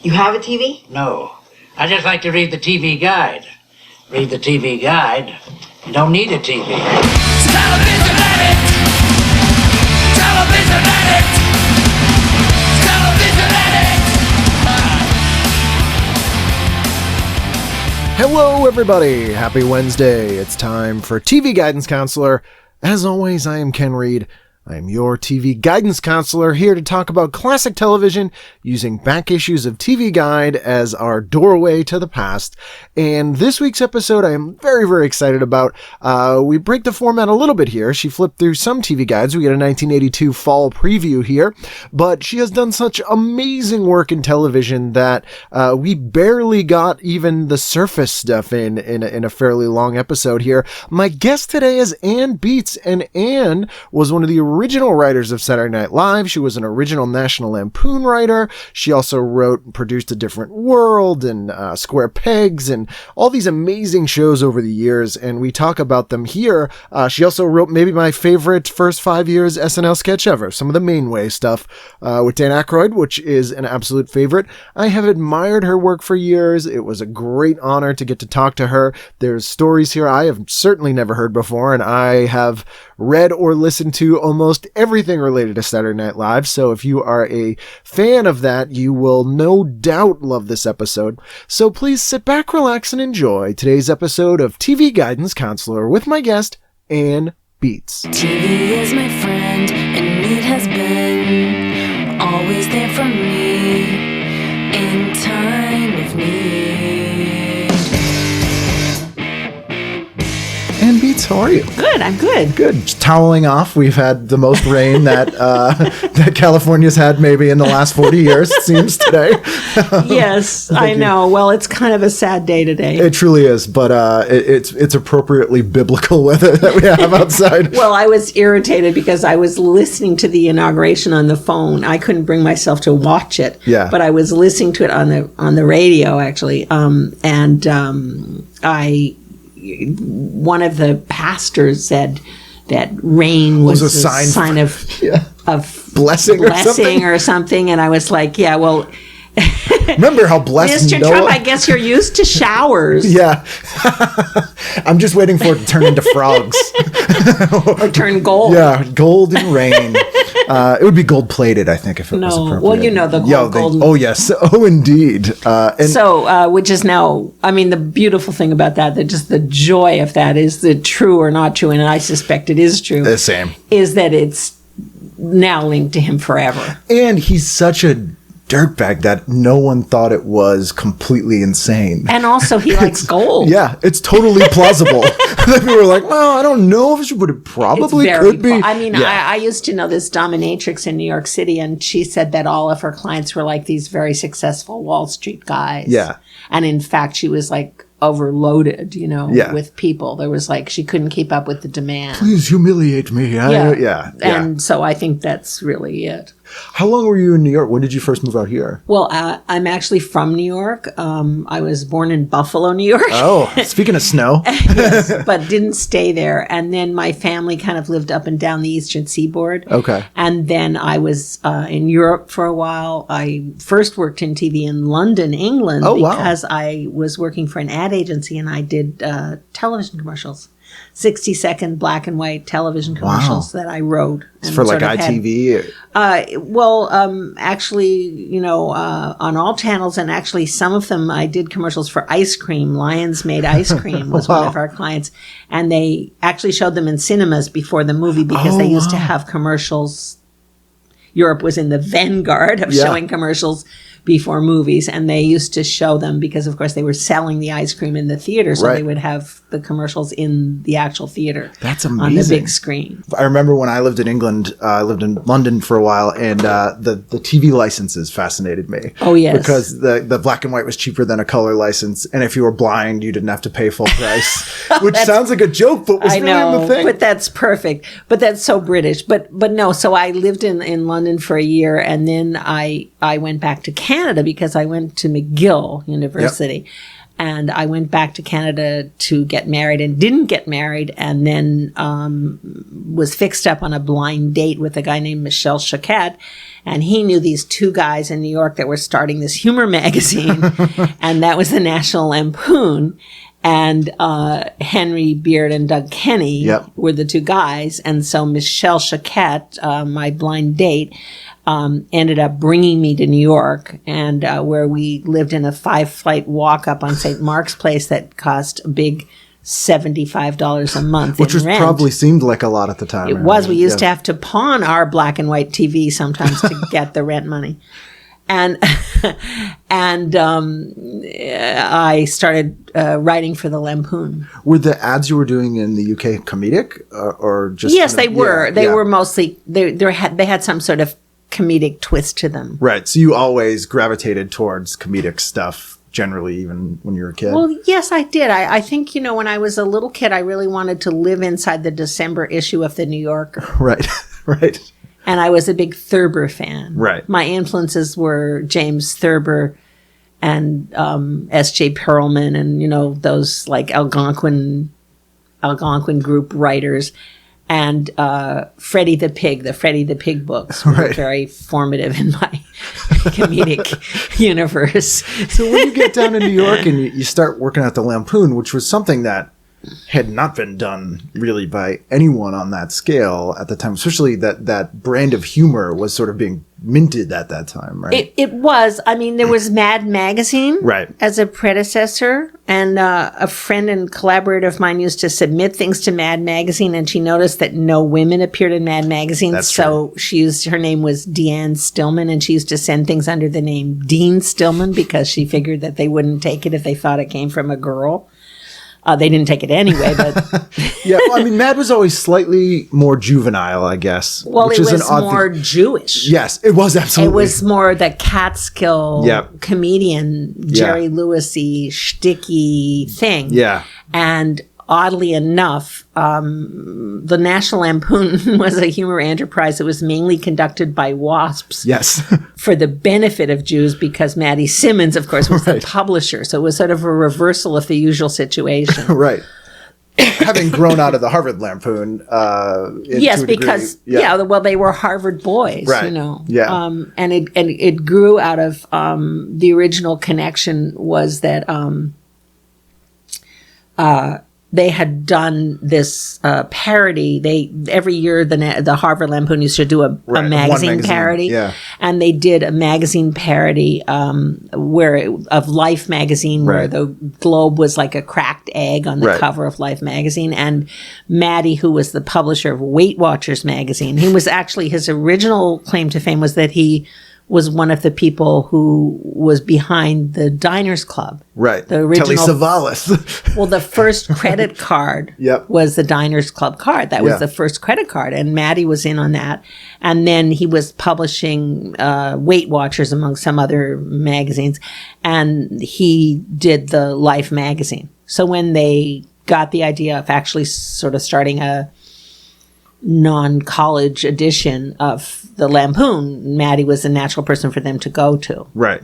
You have a TV? No. I just like to read the TV guide. Read the TV guide. You don't need a TV. Television addict! Television addict! Television addict! Hello, everybody. Happy Wednesday. It's time for TV Guidance Counselor. As always, I am Ken Reed. I am your TV guidance counselor here to talk about classic television using back issues of TV Guide as our doorway to the past. And this week's episode I am very, very excited about. We break the format a little bit here. She flipped through some TV guides. We get a 1982 fall preview here, but she has done such amazing work in television that we barely got even the surface stuff in a fairly long episode here. My guest today is Ann Beats, and Ann was one of the original writers of Saturday Night Live. She was an original National Lampoon writer. She also wrote and produced A Different World and Square Pegs and all these amazing shows over the years, and we talk about them here. She also wrote maybe my favorite first 5 years SNL sketch ever, some of the Mainway stuff with Dan Aykroyd, which is an absolute favorite. I have admired her work for years. It was a great honor to get to talk to her. There's stories here I have certainly never heard before, and I have read or listened to almost everything related to Saturday Night Live, so if you are a fan of that, you will no doubt love this episode. So please sit back, relax, and enjoy today's episode of TV Guidance Counselor with my guest, Ann Beats. TV is my friend, and it has been always there for me in time of need. Ann Beats, how are you? Good, I'm good. Good. Just toweling off. We've had the most rain that that California's had maybe in the last 40 years, it seems, today. Yes, I know. Well, it's kind of a sad day today. It truly is, but it's appropriately biblical weather that we have outside. Well, I was irritated because I was listening to the inauguration on the phone. I couldn't bring myself to watch it. Yeah. But I was listening to it on the radio, actually. One of the pastors said that rain was a sign of blessing or something. And I was like, yeah, well, remember how blessed Mr. Noah? Trump, I guess you're used to showers. Yeah. I'm just waiting for it to turn into frogs. Or turn gold. Yeah, golden rain. It would be gold-plated, I think, if it was appropriate. Well, you know the golden. Oh, yes. Oh, indeed. Which is now, I mean, the beautiful thing about that just the joy of that is the true or not true, and I suspect it is true. The same. Is that it's now linked to him forever. And he's such a dirtbag that no one thought it was completely insane. And also he likes gold. Yeah, it's totally plausible. People were like, well, I don't know if it should, but it probably could be. I mean, yeah. I used to know this dominatrix in New York City, and she said that all of her clients were like these very successful Wall Street guys. Yeah. And in fact, she was like overloaded, with people. There was like, she couldn't keep up with the demand. Please humiliate me. Yeah. And so I think that's really it. How long were you in New York? When did you first move out here? Well, I'm actually from New York. I was born in Buffalo, New York. Oh, speaking of snow. Yes, but didn't stay there. And then my family kind of lived up and down the Eastern Seaboard. Okay. And then I was in Europe for a while. I first worked in TV in London, England, because I was working for an ad agency and I did television commercials. 60-second black and white television commercials that I wrote. And for like ITV? Actually, on all channels, and actually some of them I did commercials for ice cream. Lions Made Ice Cream was one of our clients. And they actually showed them in cinemas before the movie because they used to have commercials. Europe was in the vanguard of showing commercials before movies, and they used to show them because, of course, they were selling the ice cream in the theater, so they would have the commercials in the actual theater. That's amazing. On the big screen. I remember when I lived in England, I lived in London for a while, and the TV licenses fascinated me. Oh, yes. Because the black and white was cheaper than a color license, and if you were blind, you didn't have to pay full price, which sounds like a joke, but was really the thing. But that's perfect. But that's so British. But no, so I lived in London for a year, and then I went back to Canada because I went to McGill University. And I went back to Canada to get married and didn't get married, and then was fixed up on a blind date with a guy named Michel Choquette. And he knew these two guys in New York that were starting this humor magazine, and that was the National Lampoon. And Henry Beard and Doug Kenny were the two guys. And so Michel Choquette, my blind date, ended up bringing me to New York, and where we lived in a 5-flight walk up on St. Mark's Place that cost a big $75 a month, which in rent. Probably seemed like a lot at the time. It was. We used to have to pawn our black and white TV sometimes to get the rent money, and I started writing for the Lampoon. Were the ads you were doing in the UK comedic, or just? Yes, they were. They were yeah. mostly. They had some sort of comedic twist to them. Right. So you always gravitated towards comedic stuff. Generally, even when you were a kid? Well, yes, I did. I think, when I was a little kid, I really wanted to live inside the December issue of the New Yorker. Right, right. And I was a big Thurber fan. Right. My influences were James Thurber and S.J. Perelman and, those like Algonquin group writers. And Freddy the Pig, the Freddy the Pig books were very formative in my comedic universe. So when you get down to New York and you start working at the Lampoon, which was something that had not been done really by anyone on that scale at the time, especially that brand of humor was sort of being minted at that time, right? It was. I mean, there was Mad Magazine as a predecessor, and a friend and collaborator of mine used to submit things to Mad Magazine, and she noticed that no women appeared in Mad Magazine. That's so true. Her name was Deanne Stillman, and she used to send things under the name Dean Stillman because she figured that they wouldn't take it if they thought it came from a girl. They didn't take it anyway, but yeah. Well, I mean, Mad was always slightly more juvenile, I guess. Well, which it is was an odd more thing. Jewish. Yes, it was absolutely. It was more the Catskill comedian, Jerry Lewis-y, shticky thing. Yeah. And oddly enough, the National Lampoon was a humor enterprise that was mainly conducted by WASPs. Yes. For the benefit of Jews, because Maddie Simmons, of course, was the publisher. So it was sort of a reversal of the usual situation. Right. Having grown out of the Harvard Lampoon. Yes, because they were Harvard boys, right. Yeah. And it grew out of the original connection was that they had done this parody. Every year the Harvard Lampoon used to do a magazine parody, and they did a magazine parody of Life magazine, where the globe was like a cracked egg on the cover of Life magazine. And Maddie, who was the publisher of Weight Watchers magazine, he was actually, his original claim to fame was that he was one of the people who was behind the Diners Club. Right. The original. Telly Savalas. Well, the first credit card was the Diners Club card. That was the first credit card. And Maddie was in on that. And then he was publishing Weight Watchers among some other magazines. And he did the Life magazine. So when they got the idea of actually sort of starting a non-college edition of the Lampoon, Maddie was a natural person for them to go to. Right.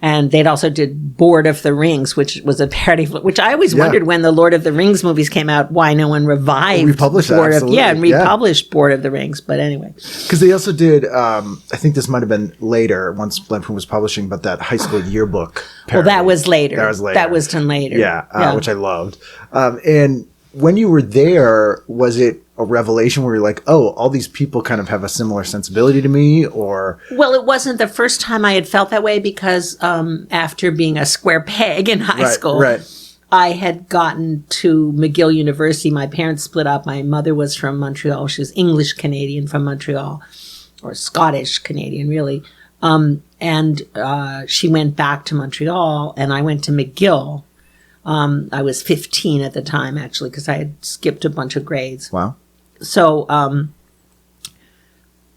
And they'd also did Board of the Rings, which was a parody, which I always wondered when the Lord of the Rings movies came out, why no one revived republished republished Board of the Rings. But anyway. Because they also did, I think this might have been later, once Lampoon was publishing, but that high school yearbook parody. Well, that was later. That was done later. Yeah. Which I loved. And when you were there, was it a revelation where you're like, oh, all these people kind of have a similar sensibility to me, or? Well, it wasn't the first time I had felt that way, because after being a square peg in high school, I had gotten to McGill University. My parents split up. My mother was from Montreal. She was English Canadian from Montreal, or Scottish Canadian, really. And she went back to Montreal, and I went to McGill. I was 15 at the time, actually, because I had skipped a bunch of grades. Wow. So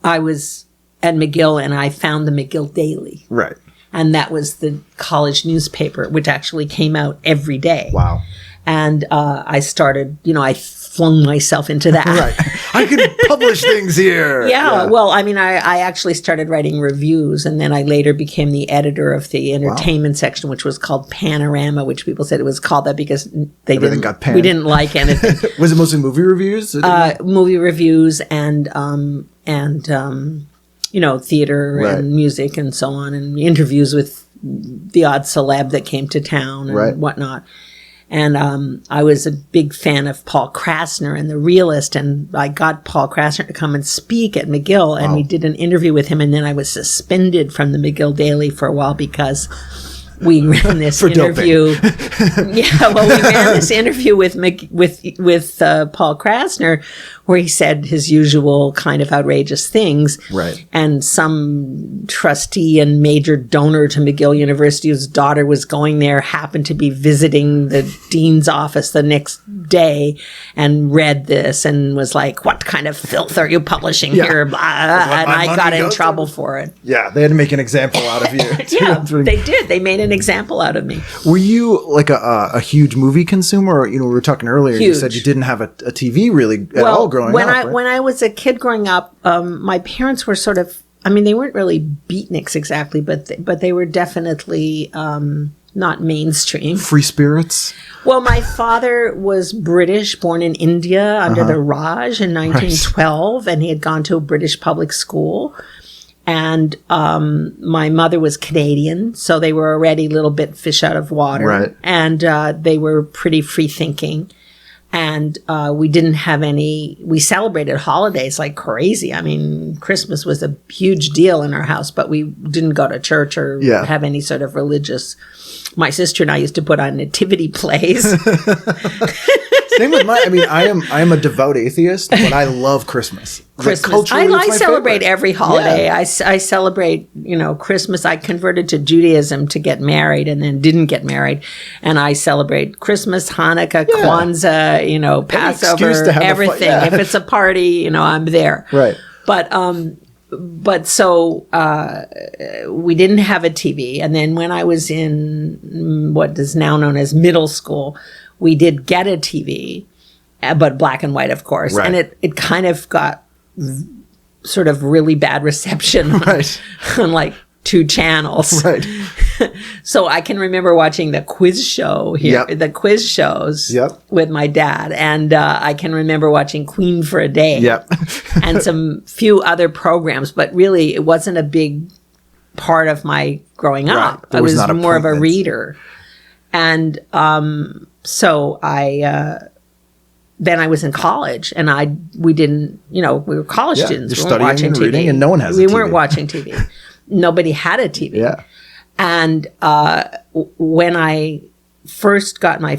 I was at McGill, and I found the McGill Daily. Right. And that was the college newspaper, which actually came out every day. Wow. And I started, I flung myself into that. Right. I could publish things here. Yeah, well, I mean, I actually started writing reviews, and then I later became the editor of the entertainment section, which was called Panorama, which people said it was called that because Everything got panned. we didn't like anything. Was it mostly movie reviews? Movie reviews and theater and music and so on, and interviews with the odd celeb that came to town and whatnot. And I was a big fan of Paul Krasner and The Realist, and I got Paul Krasner to come and speak at McGill, and we did an interview with him, and then I was suspended from the McGill Daily for a while because we ran this interview. We ran this interview with Paul Krasner, where he said his usual kind of outrageous things. Right. And some trustee and major donor to McGill University, whose daughter was going there, happened to be visiting the dean's office the next day and read this and was like, "What kind of filth are you publishing here?" Blah, and I got in trouble for it. Yeah, they had to make an example out of you. They did. They made an example out of me. Were you like a huge movie consumer? Or, we were talking earlier, you said you didn't have a TV really at all growing up. When I was a kid growing up, my parents were sort of, I mean, they weren't really beatniks exactly, but they were definitely not mainstream. Free spirits? Well, my father was British, born in India under the Raj in 1912, and he had gone to a British public school. And my mother was Canadian, so they were already a little bit fish out of water. Right. And they were pretty free-thinking. And we didn't have we celebrated holidays like crazy. I mean, Christmas was a huge deal in our house, but we didn't go to church or have any sort of religious. My sister and I used to put on nativity plays. Same with I am a devout atheist, but I love Christmas. Christmas. I celebrate every holiday. Yeah. I celebrate, Christmas. I converted to Judaism to get married and then didn't get married. And I celebrate Christmas, Hanukkah, Kwanzaa, Passover, everything. If it's a party, I'm there. Right. But so we didn't have a TV. And then when I was in what is now known as middle school, we did get a TV, but black and white, of course. Right. And it kind of got sort of really bad reception on like 2 channels. Right. So I can remember watching the quiz show here, the quiz shows with my dad. And I can remember watching Queen for a Day and some few other programs. But really, it wasn't a big part of my growing up. I was more of a reader. And so then I was in college, and we didn't, we were college students. We weren't watching TV. Reading, and no one has a TV. We weren't watching TV. Nobody had a TV. Yeah. And when I first got my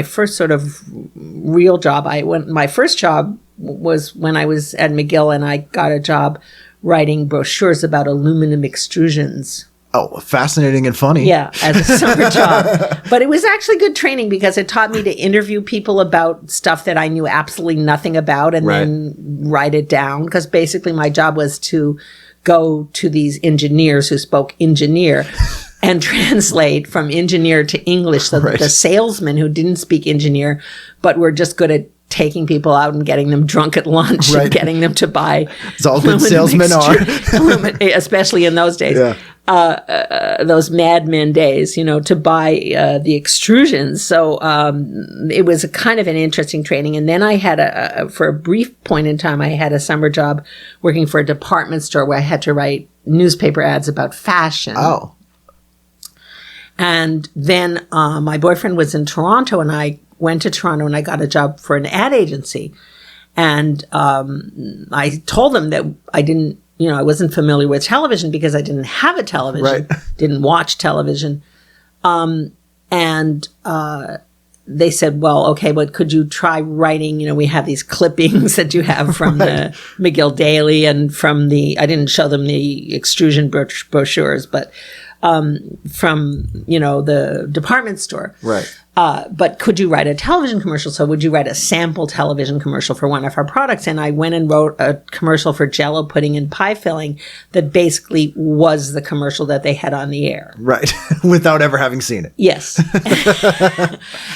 first sort of real job, my first job was when I was at McGill, and I got a job writing brochures about aluminum extrusions. Oh, fascinating and funny. Yeah, as a summer job. But it was actually good training because it taught me to interview people about stuff that I knew absolutely nothing about and then write it down. Because basically my job was to go to these engineers who spoke engineer and translate from engineer to English so that the salesmen who didn't speak engineer but were just good at taking people out and getting them drunk at lunch and getting them to buy. It's all good salesmen are. Especially in those days. Yeah. Those Mad Men days, to buy the extrusions. So it was a kind of an interesting training. And then I had for a brief point in time, I had a summer job working for a department store where I had to write newspaper ads about fashion. Oh. And then my boyfriend was in Toronto, and I went to Toronto and I got a job for an ad agency. And I told them that I didn't, I wasn't familiar with television because I didn't have a television, didn't watch television. And they said, well, okay, but could you try writing, we have these clippings that you have from the McGill Daily and from I didn't show them the extrusion brochures, but from, the department store. Right. But could you write a television commercial? So would you write a sample television commercial for one of our products? And I went and wrote a commercial for Jell-O pudding and pie filling that basically was the commercial that they had on the air. Right. Without ever having seen it. Yes.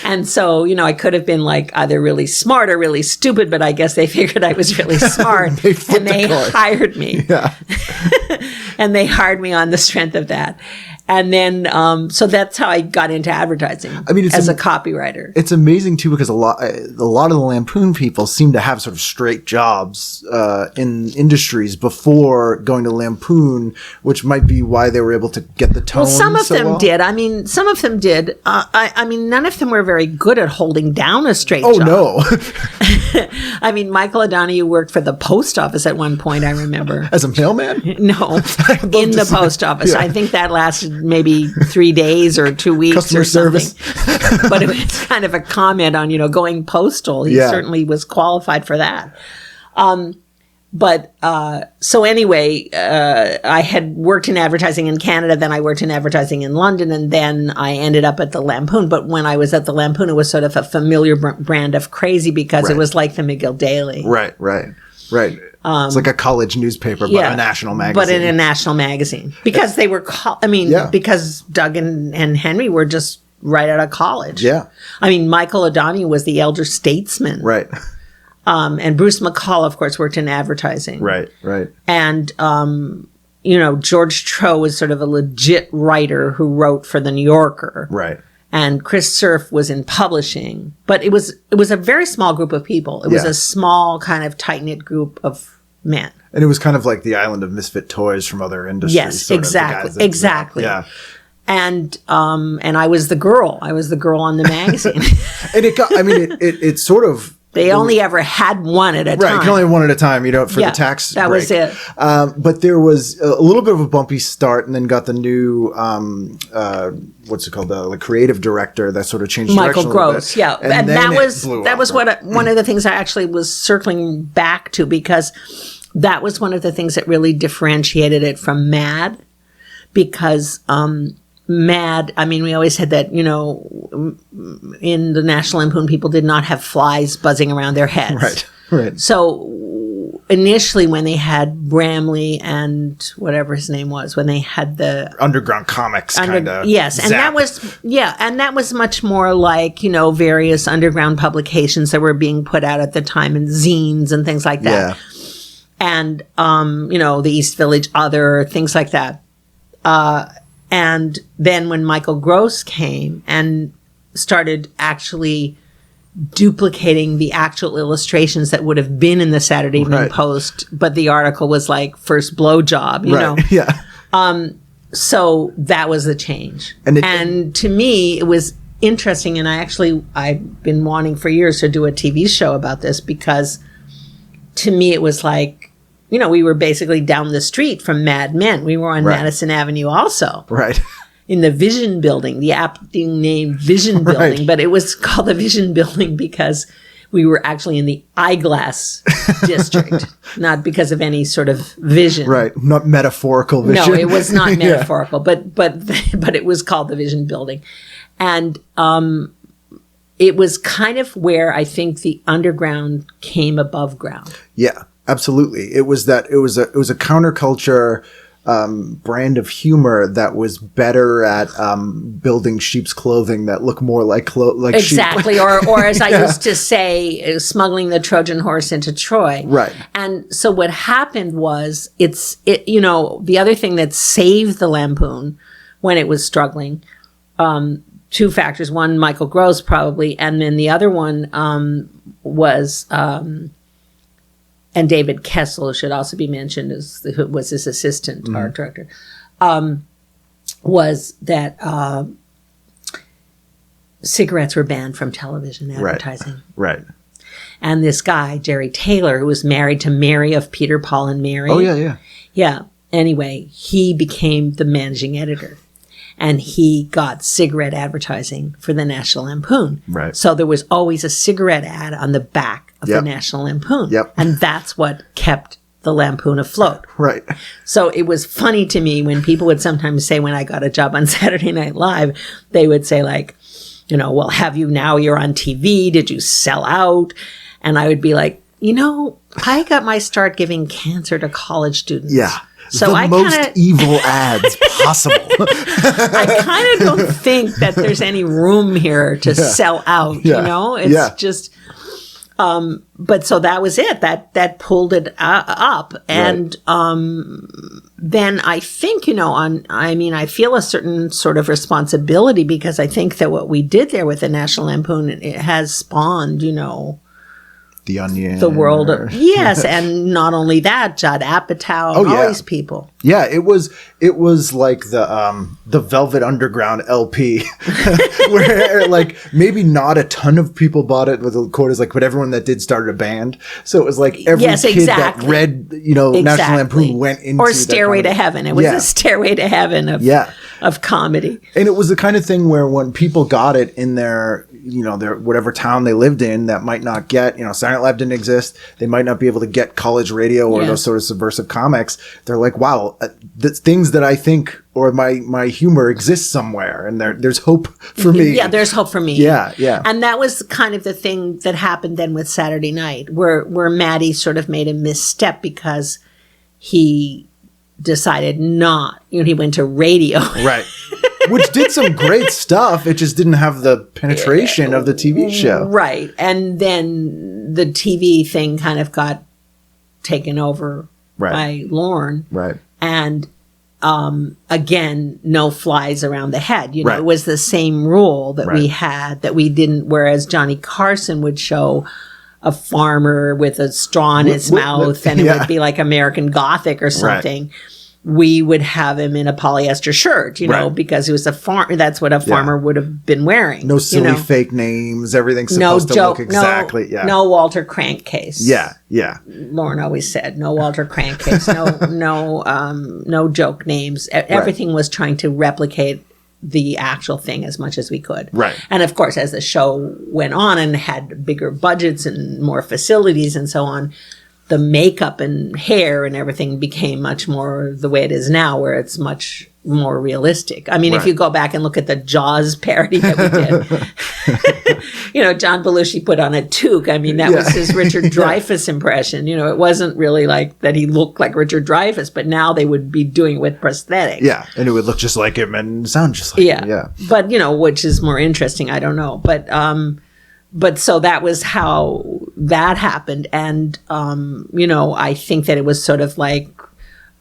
And so, I could have been like either really smart or really stupid, but I guess they figured I was really smart and they hired me. Yeah. And they hired me on the strength of that. And then, so that's how I got into advertising. I mean, as a copywriter. It's amazing too, because a lot of the Lampoon people seem to have sort of straight jobs in industries before going to Lampoon, which might be why they were able to get the tone. Well, some of them did. I mean, some of them did. I mean, none of them were very good at holding down a straight job. Oh no! I mean, Michael O'Donoghue worked for the post office at one point. I remember as a mailman. No, in the post office. Yeah. I think that lasted maybe 3 days or 2 weeks Customer or something. service. But it was kind of a comment on, going postal. He certainly was qualified for that. So anyway, I had worked in advertising in Canada, then I worked in advertising in London, and then I ended up at the Lampoon. But when I was at the Lampoon, it was sort of a familiar brand of crazy because it was like the McGill Daily. Right. It's like a college newspaper, but a national magazine. But in a national magazine. Because they were, because Doug and Henry were just right out of college. Yeah. I mean, Michael O'Donoghue was the elder statesman. Right. And Bruce McCall, of course, worked in advertising. Right. And, George Troe was sort of a legit writer who wrote for the New Yorker. Right. And Chris Cerf was in publishing, but it was a very small group of people. It was a small kind of tight-knit group of men. And it was kind of like the island of misfit toys from other industries. Yes, exactly. Yeah. And I was the girl. I was the girl on the magazine. And it sort of. They only ever had one at a time. Right, you can only have one at a time, for the tax that break. was it. But there was a little bit of a bumpy start, and then got the new, what's it called, the creative director that sort of changed Michael direction Gross, yeah. And that was right? one of the things I actually was circling back to, because that was one of the things that really differentiated it from Mad, because Mad, I mean, we always had that, in the National Lampoon, people did not have flies buzzing around their heads. Right. So initially when they had Bramley and whatever his name was, when they had the underground comics kind of. Yes. And that was much more like, various underground publications that were being put out at the time, and zines and things like that. Yeah. And, the East Village Other, things like that. And then when Michael Gross came and started actually duplicating the actual illustrations that would have been in the Saturday Evening Post, but the article was like first blowjob, you know? Yeah. So that was the change. And to me, it was interesting. And I've been wanting for years to do a TV show about this, because to me, it was like, we were basically down the street from Mad Men. We were on Madison Avenue also. Right. In the Vision Building, the aptly named Vision Building. But it was called the Vision Building because we were actually in the eyeglass district, not because of any sort of vision. Right. Not metaphorical vision. No, it was not metaphorical, but it was called the Vision Building. And it was kind of where I think the underground came above ground. Yeah. Absolutely. It was a counterculture brand of humor that was better at building sheep's clothing that look more like exactly, sheep. or as I used to say, smuggling the Trojan horse into Troy. Right. And so what happened was, the other thing that saved the Lampoon when it was struggling, two factors. One, Michael Gross probably, and then the other one was. And David Kessel should also be mentioned, who was his assistant, art director, was that cigarettes were banned from television advertising. Right. And this guy, Jerry Taylor, who was married to Mary of Peter, Paul, and Mary. Oh, yeah. Yeah. Anyway, he became the managing editor. And he got cigarette advertising for the National Lampoon. Right. So there was always a cigarette ad on the back of the National Lampoon. Yep. And that's what kept the Lampoon afloat. Right. So it was funny to me when people would sometimes say, when I got a job on Saturday Night Live, they would say like, you know, well, have you, now you're on TV? Did you sell out? And I would be like, you know, I got my start giving cancer to college students. Yeah. So the I most kinda, evil ads possible. I kind of don't think that there's any room here to sell out, Yeah. you know? It's just, but so that was it. That pulled it up. And then I think, you know, I feel a certain sort of responsibility because I think that what we did there with the National Lampoon, it has spawned, you know, The Onion. the world of, yes, and not only that, Judd Apatow, and all these people. Yeah, it was like the Velvet Underground LP, where like maybe not a ton of people bought it with the quotas, like, but everyone that did started a band. So it was like every kid that read, you know, National Lampoon went into or Stairway to Heaven. It was a Stairway to Heaven of comedy. And it was the kind of thing where when people got it in their, you know, their whatever town they lived in that might not get, you know, Silent Lab didn't exist. They might not be able to get college radio or those sort of subversive comics. They're like, wow, the things that I think or my humor exists somewhere, and there's hope for me. Yeah, there's hope for me. Yeah, yeah. And that was kind of the thing that happened then with Saturday Night, where Maddie sort of made a misstep because he decided not, you know, he went to radio. Right. Which did some great stuff. It just didn't have the penetration of the TV show. Right. And then the TV thing kind of got taken over by Lorne. Right. And again, no flies around the head. You know, it was the same rule that we had, that we didn't, whereas Johnny Carson would show a farmer with a straw in his mouth and it would be like American Gothic or something. We would have him in a polyester shirt, you know, because he was a farmer. That's what a farmer would have been wearing. No silly fake names. Everything's supposed to look exactly. No Walter Crankcase. Yeah, yeah. Lorne always said, no Walter Crankcase. No joke names. Everything was trying to replicate the actual thing as much as we could. Right. And of course, as the show went on and had bigger budgets and more facilities and so on, the makeup and hair and everything became much more the way it is now, where it's much more realistic. I mean, if you go back and look at the Jaws parody that we did, you know, John Belushi put on a toque. I mean, that was his Richard Dreyfuss impression. You know, it wasn't really like that he looked like Richard Dreyfuss, but now they would be doing it with prosthetics. Yeah, and it would look just like him and sound just like him. Yeah. But, you know, which is more interesting, I don't know. But so that was how that happened. And, you know, I think that it was sort of like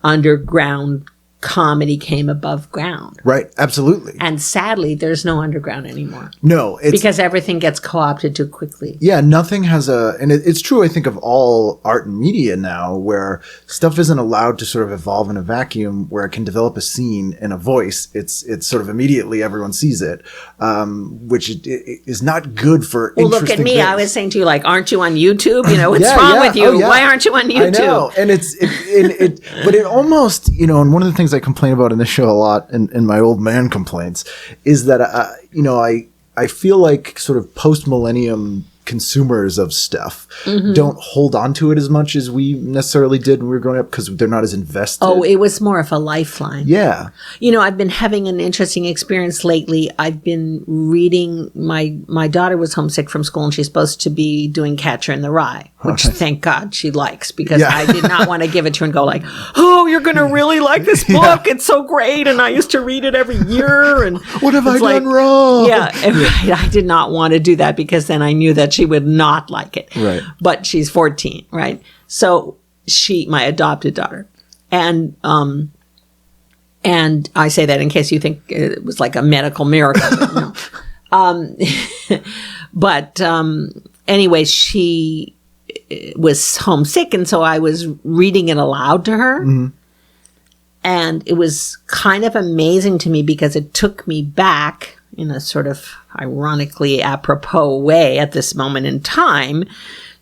underground comedy came above ground. Right. Absolutely. And sadly, there's no underground anymore. No. Because everything gets co-opted too quickly. Yeah. Nothing has and it's true, I think, of all art and media now, where stuff isn't allowed to sort of evolve in a vacuum where it can develop a scene and a voice. It's sort of immediately everyone sees it, which is not good for well, look at me. things. I was saying to you, like, aren't you on YouTube? You know, what's wrong with you? Why aren't you on YouTube? I know. And but it almost, you know, and one of the things I complain about in this show a lot, in my old man complaints, is that, you know, I feel like sort of post-millennium consumers of stuff don't hold on to it as much as we necessarily did when we were growing up, because they're not as invested. Oh, it was more of a lifeline. Yeah. You know, I've been having an interesting experience lately. I've been reading, my daughter was homesick from school and she's supposed to be doing Catcher in the Rye, which thank God she likes, because I did not want to give it to her and go like, oh, you're going to really like this book. It's so great. And I used to read it every year. And what have I done wrong? Yeah. I did not want to do that, because then I knew that she would not like it. Right. But she's 14, right? So my adopted daughter. And I say that in case you think it was like a medical miracle. But no. But anyway, she was homesick, and so I was reading it aloud to her. Mm-hmm. And it was kind of amazing to me, because it took me back in a sort of ironically apropos way at this moment in time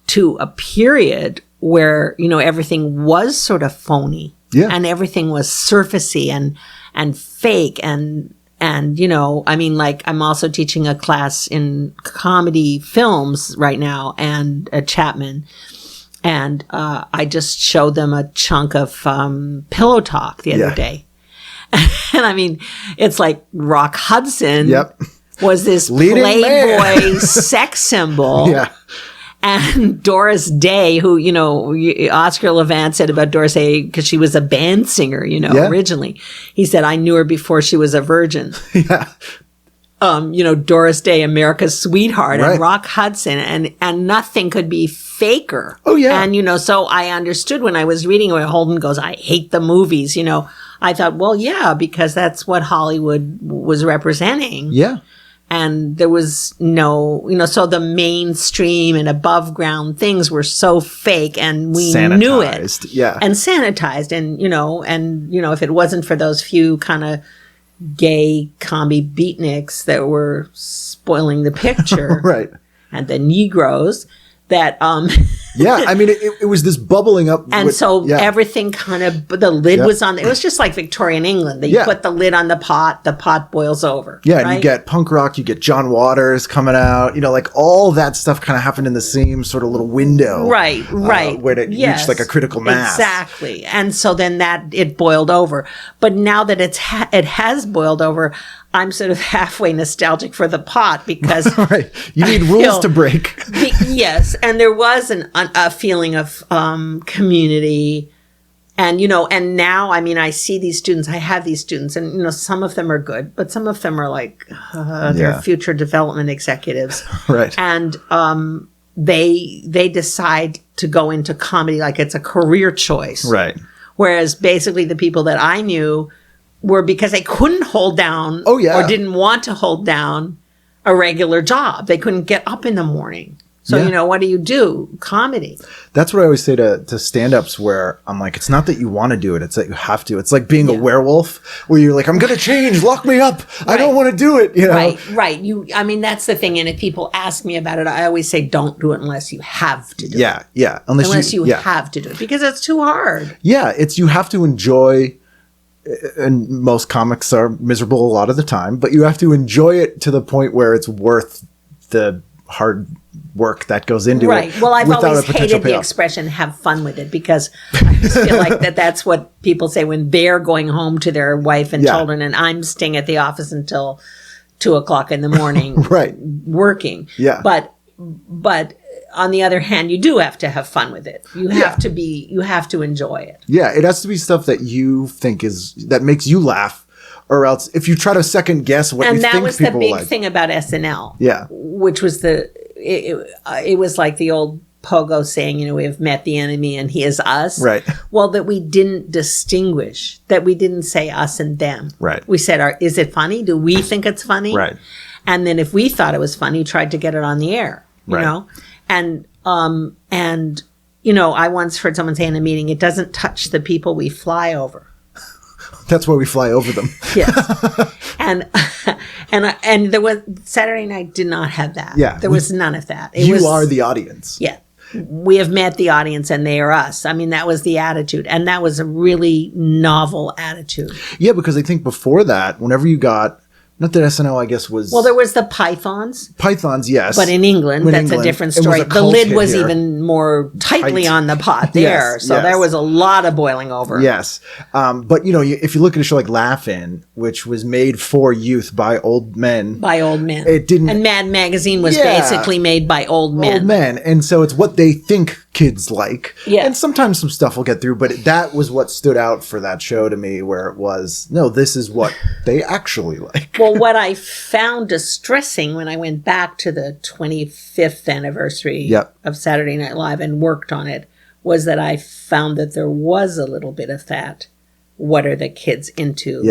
to a period where, you know, everything was sort of phony. Yeah. And everything was surfacey and fake and, you know, I mean, like, I'm also teaching a class in comedy films right now, and at Chapman. And I just showed them a chunk of Pillow Talk the other day. And I mean, it's like Rock Hudson was this Leading Playboy sex symbol. Yeah. And Doris Day, who, you know, Oscar Levant said about Doris Day, because she was a band singer, you know, originally. He said, I knew her before she was a virgin. Yeah. You know, Doris Day, America's sweetheart, Right. and Rock Hudson, and nothing could be faker. Oh, yeah. And, you know, so I understood when I was reading where Holden goes, I hate the movies, you know. I thought, well, yeah, because that's what Hollywood was representing. Yeah. And there was no, you know, so the mainstream and above ground things were so fake, and we knew it. Yeah. And sanitized. And, you know, if it wasn't for those few kind of gay commie beatniks that were spoiling the picture. Right. And the Negroes that, Yeah, I mean, it was this bubbling up. and so everything kind of, the lid was on, it was just like Victorian England. You put the lid on the pot boils over. Yeah, right? and you get punk rock, you get John Waters coming out, you know, like all that stuff kind of happened in the same sort of little window. Right. Where it reached like a critical mass. Exactly. And so then it boiled over. But now that it has boiled over, I'm sort of halfway nostalgic for the pot because Right. You need rules to break. Yes, and there was a feeling of community, and you know, and now I mean, I see these students. I have these students, and you know, some of them are good, but some of them are like they're future development executives, Right. And they decide to go into comedy like it's a career choice, Right. Whereas basically the people that I knew were because they couldn't hold down or didn't want to hold down a regular job. They couldn't get up in the morning. So, you know, what do? Comedy. That's what I always say to stand-ups where I'm like, it's not that you want to do it, it's that you have to. It's like being a werewolf where you're like, I'm going to change, lock me up. I don't want to do it, you know? Right. I mean, that's the thing. And if people ask me about it, I always say, don't do it unless you have to do it. Yeah. Unless you have to do it because it's too hard. Yeah, you have to enjoy, and most comics are miserable a lot of the time, but you have to enjoy it to the point where it's worth the hard work that goes into it. Right. Well, I've always hated the expression "have fun with it" because I just feel like that's what people say when they're going home to their wife and children, and I'm staying at the office until 2:00 in the morning, right, working. Yeah. But on the other hand, you do have to have fun with it. You have to enjoy it. Yeah, it has to be stuff that you think that makes you laugh, or else if you try to second guess what you think people like. And that was the big thing about SNL. Yeah. Which was it was like the old Pogo saying, you know, we have met the enemy and he is us. Right. Well, that we didn't distinguish, that we didn't say us and them. Right. We said, is it funny? Do we think it's funny? Right. And then if we thought it was funny, tried to get it on the air, you know? And you know, I once heard someone say in a meeting, it doesn't touch the people we fly over. That's why we fly over them. Yes. And there was Saturday night did not have that. Yeah. There was none of that. You are the audience. Yeah. We have met the audience and they are us. I mean, that was the attitude. And that was a really novel attitude. Yeah, because I think before that, whenever you got, not that SNL, I guess, was... Well, there was the Pythons. Pythons, yes. But in England, that's a different story. The lid was even more tightly on the pot there. Yes, so there was a lot of boiling over. Yes. But, you know, if you look at a show like Laugh-In, which was made for youth by old men. It didn't... And Mad Magazine was basically made by old men. Old men. And so it's what they think kids like. Yeah. And sometimes some stuff will get through, but that was what stood out for that show to me, where it was, no, this is what they actually like. Well, what I found distressing when I went back to the 25th anniversary of Saturday Night Live and worked on it was that I found that there was a little bit of that. What are the kids into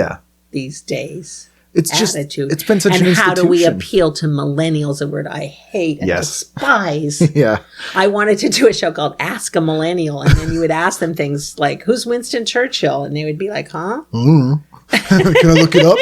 these days? It's attitude. It's been such an institution. And how do we appeal to millennials, a word I hate and despise. I wanted to do a show called Ask a Millennial, and then you would ask them things like, who's Winston Churchill? And they would be like, huh? Can I look it up?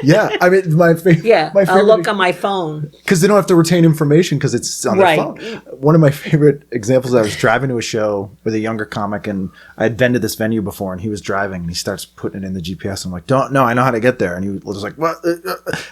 Yeah. I mean, my favorite. Yeah, my I'll favorite, look on my phone. because they don't have to retain information because it's on their Right. phone. One of my favorite examples, I was driving to a show with a younger comic, and I had been to this venue before, and he was driving, and he starts putting it in the GPS. I'm like, no, I know how to get there. And he was like, what? And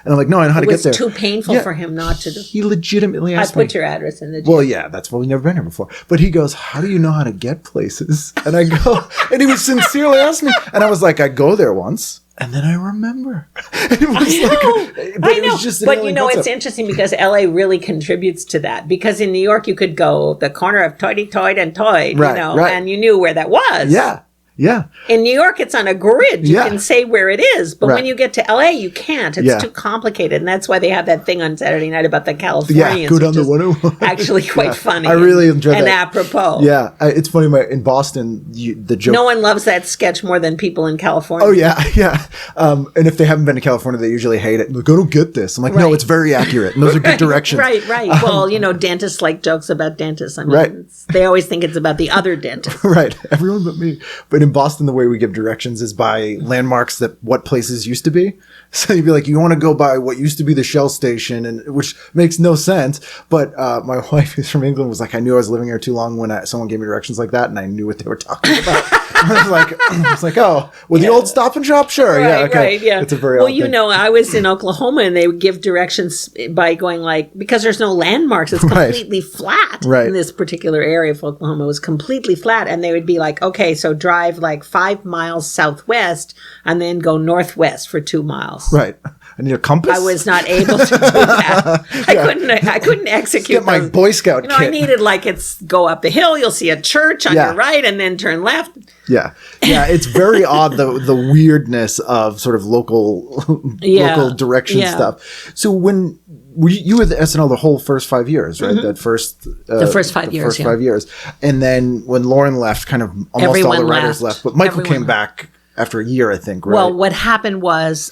I'm like, no, I know how to It get was there. too painful Yeah. for him not to do. He legitimately I asked me. put your address in the. Well, yeah, that's what we've never been here before. But he goes, how do you know how to get places? And I go, and he was sincerely asking me. And I was like, I go there once. And then I remember. It was I know. was just an But alien you know, it's concept. interesting because LA really contributes to that. Because in New York, you could go the corner of Toyd and Toyd, Right, you know, right. and you knew where that was. Yeah. Yeah. In New York, it's on a grid. You Yeah. can say where it is. But Right. when you get to LA, you can't. It's Yeah. too complicated. And that's why they have that thing on Saturday night about the Yeah. Californians. Go down which the is 101. actually quite Yeah. funny. I really enjoy and that. apropos. Yeah. It's funny. In Boston, the joke. No one loves that sketch more than people in California. Oh yeah, yeah. And if they haven't been to California, they usually hate it. Like, I don't get this. I'm like, no, Right. it's very accurate, and those are good directions. Right. Well, you know, dentists like jokes about dentists. I mean, Right. they always think it's about the other dentist. Right. Everyone but me. But in Boston, the way we give directions is by landmarks that what places used to be. So you'd be like, you want to go by what used to be the Shell station, and which makes no sense. But my wife, who's from England, was like, I knew I was living here too long when someone gave me directions like that, and I knew what they were talking about. I was like, oh, the old Stop and Shop, sure, yeah, okay, Right, yeah. It's a very well, odd you thing. know, I was in Oklahoma, and they would give directions by going like, because there's no landmarks, it's Right. completely flat. Right. In this particular area of Oklahoma, it was completely flat, and they would be like, okay, so drive like 5 miles southwest, and then go northwest for 2 miles. Right. I need a compass. I was not able to do that. I couldn't execute. Get my those. Boy Scout You know, kit. I needed like it's go up the hill. You'll see a church on Yeah. your right, and then turn left. Yeah, it's very odd the weirdness of sort of local local direction Yeah. stuff. So when you were at the SNL the whole first 5 years, right? That first The first 5 years, first yeah. 5 years, and then when Lauren left, kind of almost all Everyone the writers left. left, but Michael Everyone came back after a year, I think. Right? Well, what happened was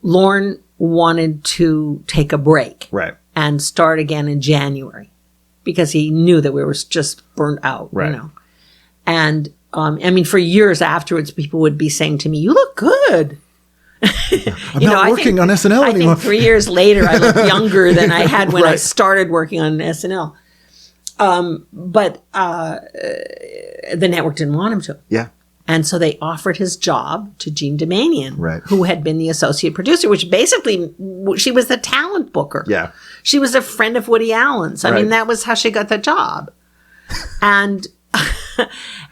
Lorne wanted to take a break right, and start again in January because he knew that we were just burnt out, Right. you know. And I mean, for years afterwards, people would be saying to me, "You look good." I'm not working on SNL I anymore. think 3 years later, I look younger than I had when I Right. started working on SNL. But the network didn't want him to. Yeah, And so they offered his job to Jean Domanian, Right. who had been the associate producer, which basically, she was the talent booker. yeah, She was a friend of Woody Allen's. I mean, Right. that was how she got the job. And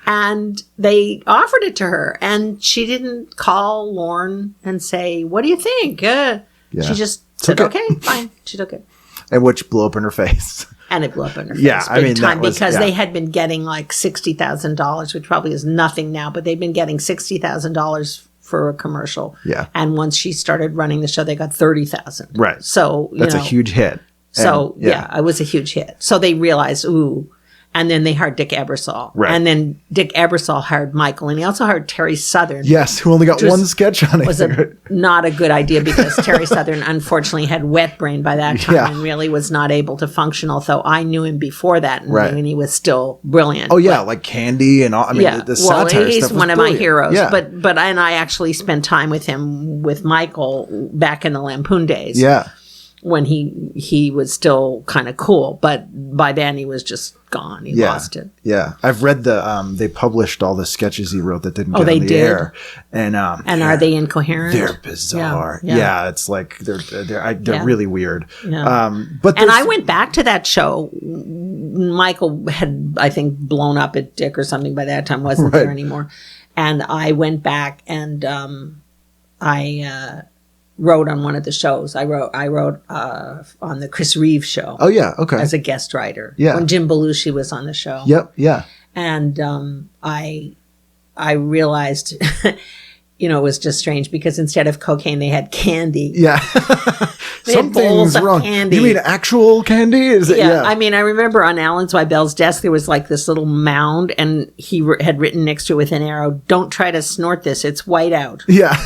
and they offered it to her. And she didn't call Lorne and say, what do you think? She just said, Took it. okay, fine. She took it. and which blew up in her face. And it blew up in her face Yeah, I big mean, that time was- because yeah. they had been getting like $60,000, which probably is nothing now, but they'd been getting $60,000 for a commercial. Yeah. And once she started running the show, they got 30,000. Right. So, That's a huge hit. So, And, yeah, it was a huge hit. So they realized, ooh. And then they hired Dick Ebersol. Right. And then Dick Ebersol hired Michael. And he also hired Terry Southern. Yes, who only got Which one was- sketch on it. Was not a good idea because Terry Southern unfortunately had wet brain by that time Yeah. and really was not able to function. Although I knew him before that, and, Right. and he was still brilliant. Oh yeah, like Candy and all. I mean, Yeah, the well, satire he's stuff was one of brilliant. my heroes. Yeah. But and I actually spent time with him with Michael back in the Lampoon days. yeah, when he was still kind of cool, but by then he was just gone. He yeah, lost it. yeah. I've read they published all the sketches he wrote that didn't Oh, get they on the did? air, and And are they incoherent? They're bizarre. Yeah, Yeah, yeah. it's like they're Yeah. really weird. Yeah. But And there's- I went back to that show. Michael had, I think, blown up at Dick or something by that time, wasn't there Right. anymore. And I went back and I wrote on one of the shows. I wrote on the Chris Reeve show Oh yeah, okay. as a guest writer. Yeah. When Jim Belushi was on the show. Yep, yeah, And I realized, it was just strange because instead of cocaine, they had candy. yeah. They had bowls Something's of wrong. candy. You mean actual candy? Is it? Yeah, I mean, I remember on Alan Zweibel's desk there was like this little mound, and he had written next to it with an arrow, "Don't try to snort this; it's white out." Yeah.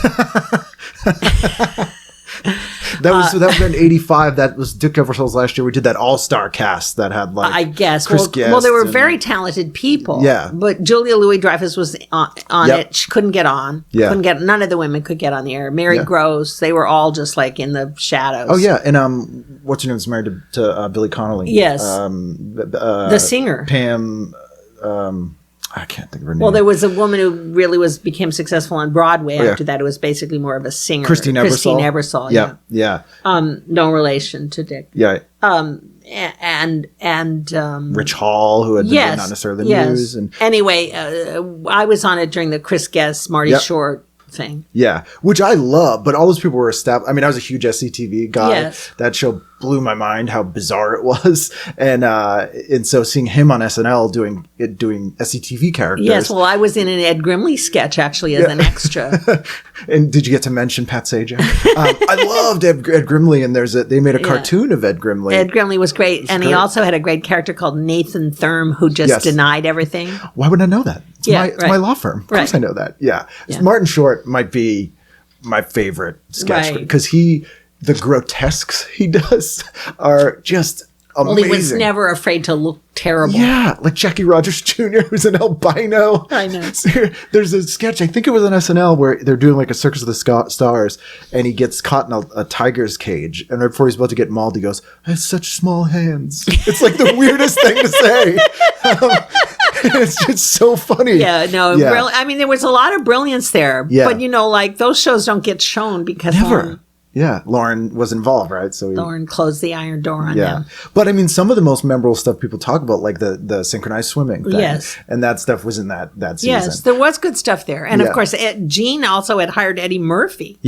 That was in '85. That was Dick Eversole last year. We did that all-star cast that had like I guess. Chris Well, Guest they were and- very talented people. Yeah. But Julia Louis-Dreyfus was on Yep. it. She couldn't get on. Yeah. Couldn't get. None of the women could get on the air. Mary Yeah. Gross. They were all just like in the shadows. Oh yeah, and what's her name is married to Billy Connolly. Yes. The singer. Pam. I can't think of her name. Well, there was a woman who really became successful on Broadway. Oh, yeah. After that, it was basically more of a singer. Christine Ebersole. Yeah. Yeah. No relation to Dick. Yeah. And Rich Hall, who had been yes, not necessarily the yes. news, and Anyway, I was on it during the Chris Guest, Marty Yep. Short thing. yeah, which I love. But all those people were established. I mean, I was a huge SCTV guy. Yes. That show blew my mind how bizarre it was, and so seeing him on SNL doing SCTV characters. Yes, well, I was in an Ed Grimley sketch actually as an extra. And did you get to mention Pat Sajak? I loved Ed Grimley, and they made a cartoon of Ed Grimley. Ed Grimley was great, and he great. also had a great character called Nathan Thurme, who just Yes. denied everything. Why would I know that? It's Yeah, my law firm. Of course Right. I know that. Yeah. Yeah. Martin Short might be my favorite sketch Right. because the grotesques he does are just amazing. Well, he was never afraid to look terrible. Yeah, like Jackie Rogers Jr., who's an albino. I know. There's a sketch, I think it was on SNL, where they're doing like a Circus of the Stars, and he gets caught in a tiger's cage, and right before he's about to get mauled, he goes, "I have such small hands." It's like the weirdest thing to say. It's just so funny. Yeah, no, Yeah. I mean, there was a lot of brilliance there. Yeah. But, like, those shows don't get shown because Never. Yeah, Lorne was involved, right? So Lorne closed the iron door on yeah, them. but I mean, some of the most memorable stuff people talk about, like the synchronized swimming thing, Yes. and that stuff was in that season. Yes, there was good stuff there. And, Yeah. of course, Gene also had hired Eddie Murphy.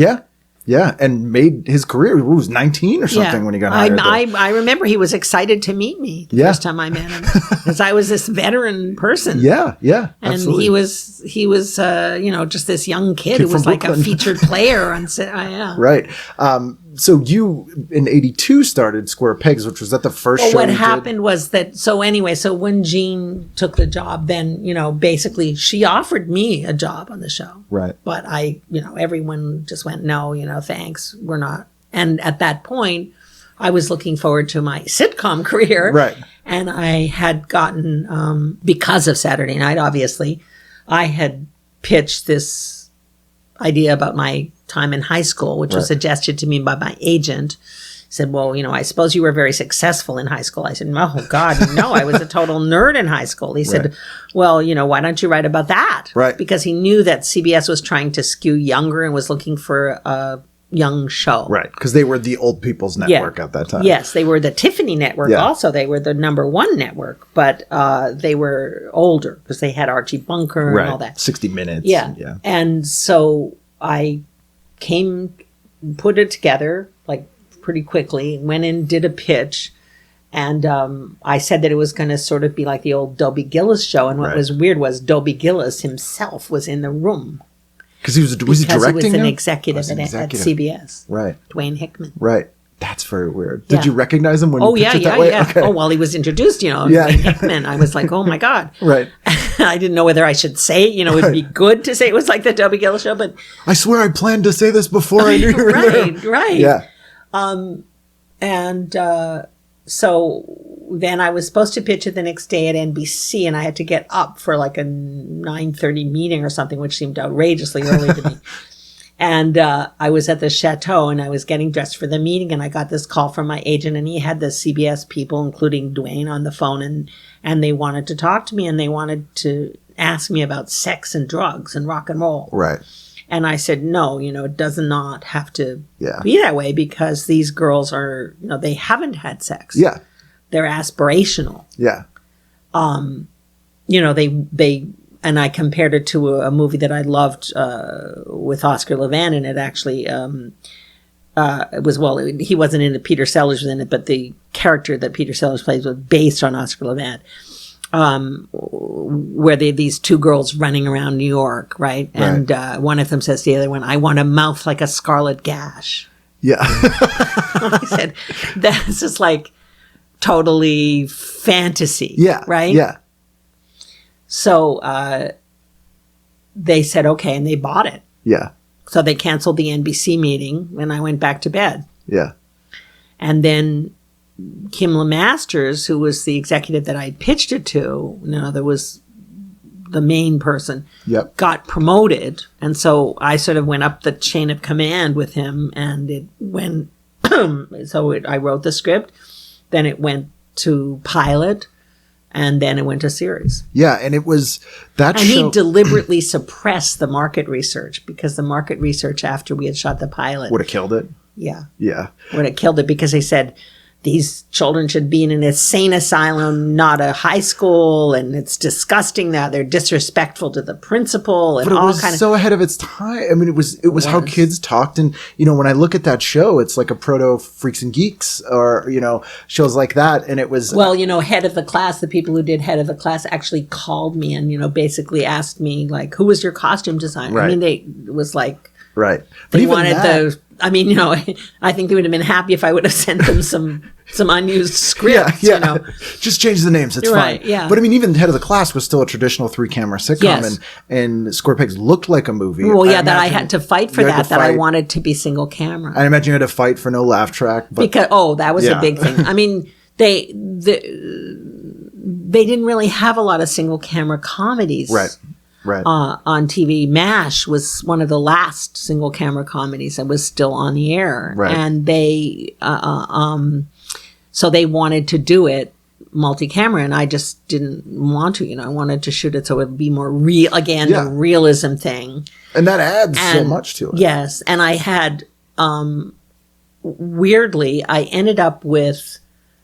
Yeah, and made his career. He was 19 or something when he got hired. I remember he was excited to meet me the first time I met him because I was this veteran person. Yeah, And absolutely. he was just this young kid who Kid was from like Brooklyn. a featured player on set. Yeah. Right. So you in '82 started Square Pegs, which was that the first Well, show what you happened was that, so when Jean took the job, then, basically she offered me a job on the show. Right. But everyone just went, no, thanks, we're not. And at that point, I was looking forward to my sitcom career. Right. And I had gotten, because of Saturday Night, obviously, I had pitched this idea about my time in high school, which was Right. suggested to me by my agent. He said, well, I suppose you were very successful in high school. I said, oh, God, no, I was a total nerd in high school. He said, Right. well, why don't you write about that? Right. Because he knew that CBS was trying to skew younger and was looking for a young show. Right, because they were the old people's network at that time. Yes, they were the Tiffany network Yeah. also. They were the #1 network, but they were older because they had Archie Bunker Right. and all that. 60 Minutes. Yeah. Yeah. And so I put it together like pretty quickly, went in, did a pitch. And I said that it was going to sort of be like the old Dobie Gillis show. And what Right. was weird was Dobie Gillis himself was in the room. Because he was Because directing he was an him? executive, Was an at executive. CBS. Right. Dwayne Hickman. Right. That's very weird. Did Yeah. you recognize him when Oh, you yeah, pitched it yeah, that way? yeah. Okay. Oh, well, he was introduced, Yeah. Dwayne Hickman. I was like, oh, my God. Right. I didn't know whether I should say, it would be good to say it was like the Dobie Gillis show, but I swear I planned to say this before I knew you were there. right. Yeah. And so then I was supposed to pitch it the next day at NBC, and I had to get up for like a 9:30 meeting or something, which seemed outrageously early to me. And I was at the chateau, and I was getting dressed for the meeting, and I got this call from my agent, and he had the CBS people, including Dwayne, on the phone, and they wanted to talk to me, and they wanted to ask me about sex and drugs and rock and roll. Right. And I said, no, it does not have to Yeah. be that way, because these girls are, they haven't had sex. Yeah. They're aspirational. Yeah. They and I compared it to a movie that I loved with Oscar Levant in it, actually. It was, he wasn't in it, Peter Sellers was in it, but the character that Peter Sellers plays was based on Oscar Levant. Where these two girls running around New York, right? And one of them says to the other one, I want a mouth like a scarlet gash. Yeah. I said, that's just like totally fantasy. Yeah. Right? Yeah. So they said, okay, and they bought it. Yeah. So they canceled the NBC meeting, and I went back to bed. Yeah. And then Kim LeMasters, who was the executive that I pitched it to, there was the main person, Yep. got promoted. And so I sort of went up the chain of command with him, and it went, I wrote the script, then it went to pilot, and then it went to series. Yeah, and it was that And show he deliberately suppressed the market research, because the market research after we had shot the pilot. would have killed it. Yeah. Yeah. Would have killed it, because they said these children should be in an insane asylum, not a high school, and it's disgusting that they're disrespectful to the principal and But it all was kind of. so ahead of its time. I mean, it was how was. kids talked, and when I look at that show, it's like a proto Freaks and Geeks, or shows like that, and it was Well, head of the class, the people who did head of the class actually called me and, basically asked me, like, who was your costume designer? Right. I mean, it was like, right. But they even wanted that, I think they would have been happy if I would have sent them some unused scripts, yeah. Just change the names. It's Right, fine. yeah. But I mean, even Head of the Class was still a traditional 3-camera sitcom, Yes. and Square Pigs looked like a movie. Well, yeah, that I had to fight for you had that, to that I fight. wanted to be single camera. I imagine you had to fight for no laugh track. But Because that was Yeah. a big thing. I mean, they didn't really have a lot of single camera comedies. right. On TV. MASH was one of the last single camera comedies that was still on the air. Right. And they so they wanted to do it multi-camera, and I just didn't want to. I wanted to shoot it so it would be more real. Again, Yeah. the realism thing. And that adds so And- much to it. Yes, and I had weirdly, I ended up with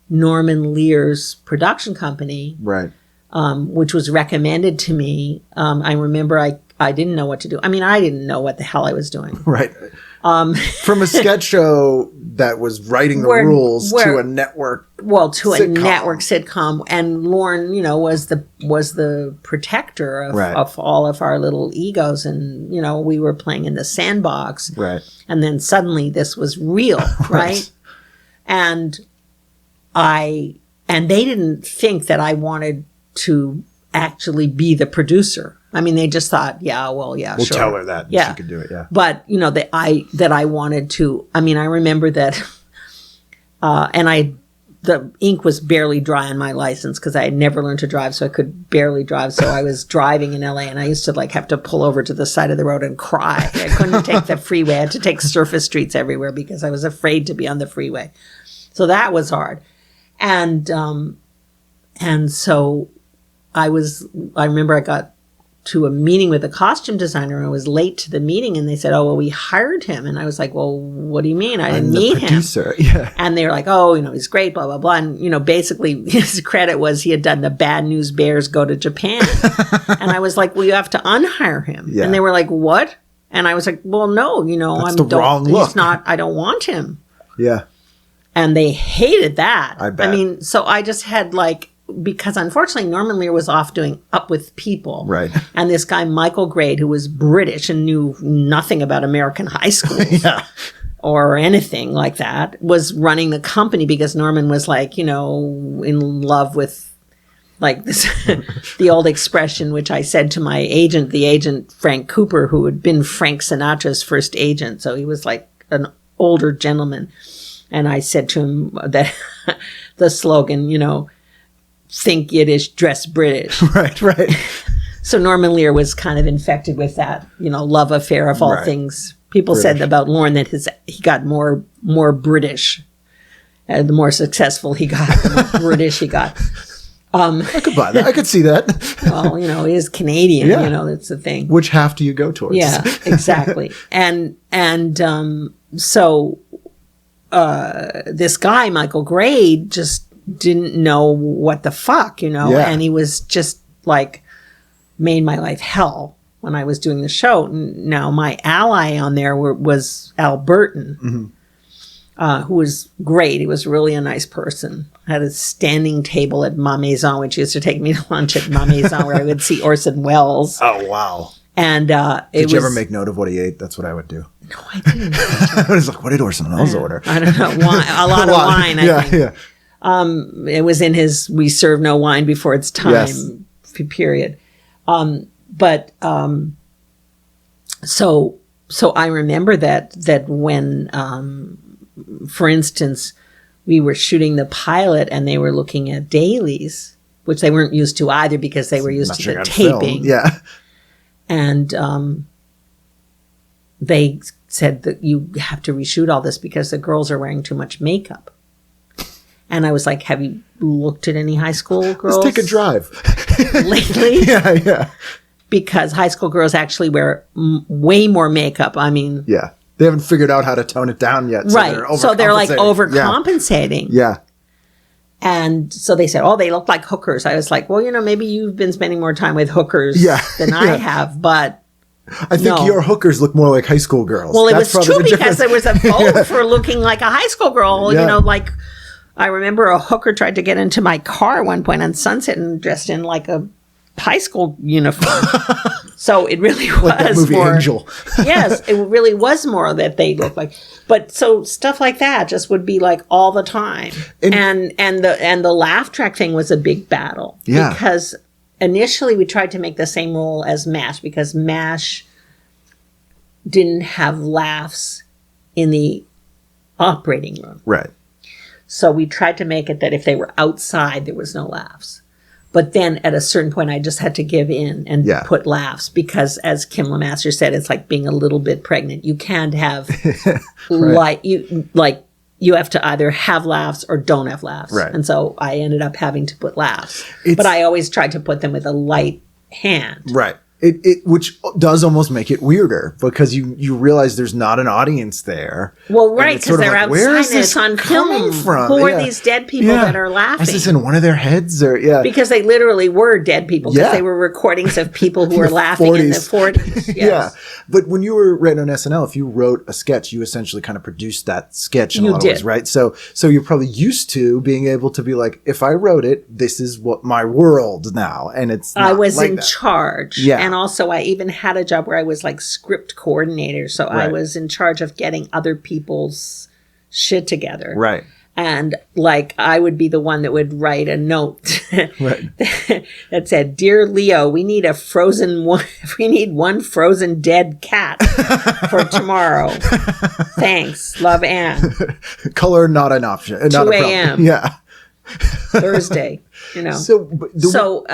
Norman Lear's production company, Right. which was recommended to me. I remember I didn't know what to do. I mean, I didn't know what the hell I was doing. Right. From a sketch show that was writing the rules to a network. Well, to a sitcom. network sitcom, and Lorne, was the protector of, Right. of all of our little egos, and we were playing in the sandbox, Right. and then suddenly this was real, right? And they didn't think that I wanted to actually be the producer. I mean, they just thought, We'll sure. tell her that. Yeah. She could do it. Yeah. But that I wanted to. I mean, I remember that, the ink was barely dry on my license because I had never learned to drive, so I could barely drive. So I was driving in LA, and I used to have to pull over to the side of the road and cry. I couldn't take the freeway. I had to take surface streets everywhere because I was afraid to be on the freeway. So that was hard, and so I remember I got to a meeting with a costume designer, and I was late to the meeting, and they said, "Oh, well, we hired him." And I was like, "Well, what do you mean? I didn't meet him." Producer. Yeah. And they were like, "Oh, he's great, blah, blah, blah." And, basically his credit was he had done the Bad News Bears Go to Japan. And I was like, "Well, you have to unhire him." Yeah. And they were like, "What?" And I was like, "Well, no, That's the wrong look. I don't want him." Yeah. And they hated that. I bet. I mean, so I just had because unfortunately Norman Lear was off doing Up with People. Right. And this guy, Michael Grade, who was British and knew nothing about American high schools Yeah. or anything like that, was running the company because Norman was in love with this, the old expression, which I said to my agent, the agent Frank Cooper, who had been Frank Sinatra's first agent. So he was like an older gentleman. And I said to him that the slogan, think Yiddish, dress British. Right. So Norman Lear was kind of infected with that, love affair of all Right. things. People British. said about Lorne that he got more British. The more successful he got, the more British he got. I could buy that. I could see that. Well, he is Canadian, Yeah. that's the thing. Which half do you go towards? Yeah, exactly. So this guy, Michael Grade, just didn't know what the fuck, Yeah. and he was just made my life hell when I was doing the show. Now, my ally on there was Al Burton, who was great. He was really a nice person. Had a standing table at Ma Maison, which used to take me to lunch at Ma Maison, where I would see Orson Welles. Oh, wow. And Did you ever make note of what he ate? That's what I would do. No, I didn't. I was like, what did Orson Welles order? I don't know. Wine, a lot of wine, I think. Yeah. It was in his "We serve no wine before it's time" Yes. period. So I remember that when for instance, we were shooting the pilot and they were looking at dailies, which they weren't used to either because they were used to the taping. Yeah. And they said that you have to reshoot all this because the girls are wearing too much makeup. And I was like, have you looked at any high school girls? Let's take a drive. Lately? Yeah. Because high school girls actually wear way more makeup. I mean... Yeah. They haven't figured out how to tone it down yet. Right. So they're like overcompensating. Yeah. And so they said, oh, they look like hookers. I was like, well, maybe you've been spending more time with hookers than I have, but I think your hookers look more like high school girls. Well, it was true because there was a vote for looking like a high school girl. Yeah. Like I remember a hooker tried to get into my car at one point on Sunset and dressed in like a high school uniform. So it really was like that movie more, Angel. Yes, it really was more that they looked like. But so stuff like that just would be like all the time. And the laugh track thing was a big battle. Yeah. Because initially we tried to make the same rule as MASH because MASH didn't have laughs in the operating room. Right. So we tried to make it that if they were outside, there was no laughs. But then at a certain point, I just had to give in and put laughs because, as Kim LeMaster said, it's like being a little bit pregnant. You can't have you have to either have laughs or don't have laughs. Right. And so I ended up having to put laughs. But I always tried to put them with a light hand. Right. It which does almost make it weirder because you realize there's not an audience there. Well, right, because they're outside where is and this it's on coming film. from? Who are these dead people that are laughing? Is this in one of their heads or Because they literally were dead people because they were recordings of people who were laughing in the 40s. Yes. Yeah. But when you were writing on SNL, if you wrote a sketch, you essentially kind of produced that sketch in a lot of ways, right? So you're probably used to being able to be like, if I wrote it, this is what my world now. And it's not I was like in that. charge. Yeah. And also I even had a job where I was like script coordinator. So I was in charge of getting other people's shit together. Right. And like I would be the one that would write a note that said, "Dear Leo, we need one frozen dead cat for tomorrow. Thanks, love, Anne." Color not an option. 2 a.m. Yeah. Thursday. So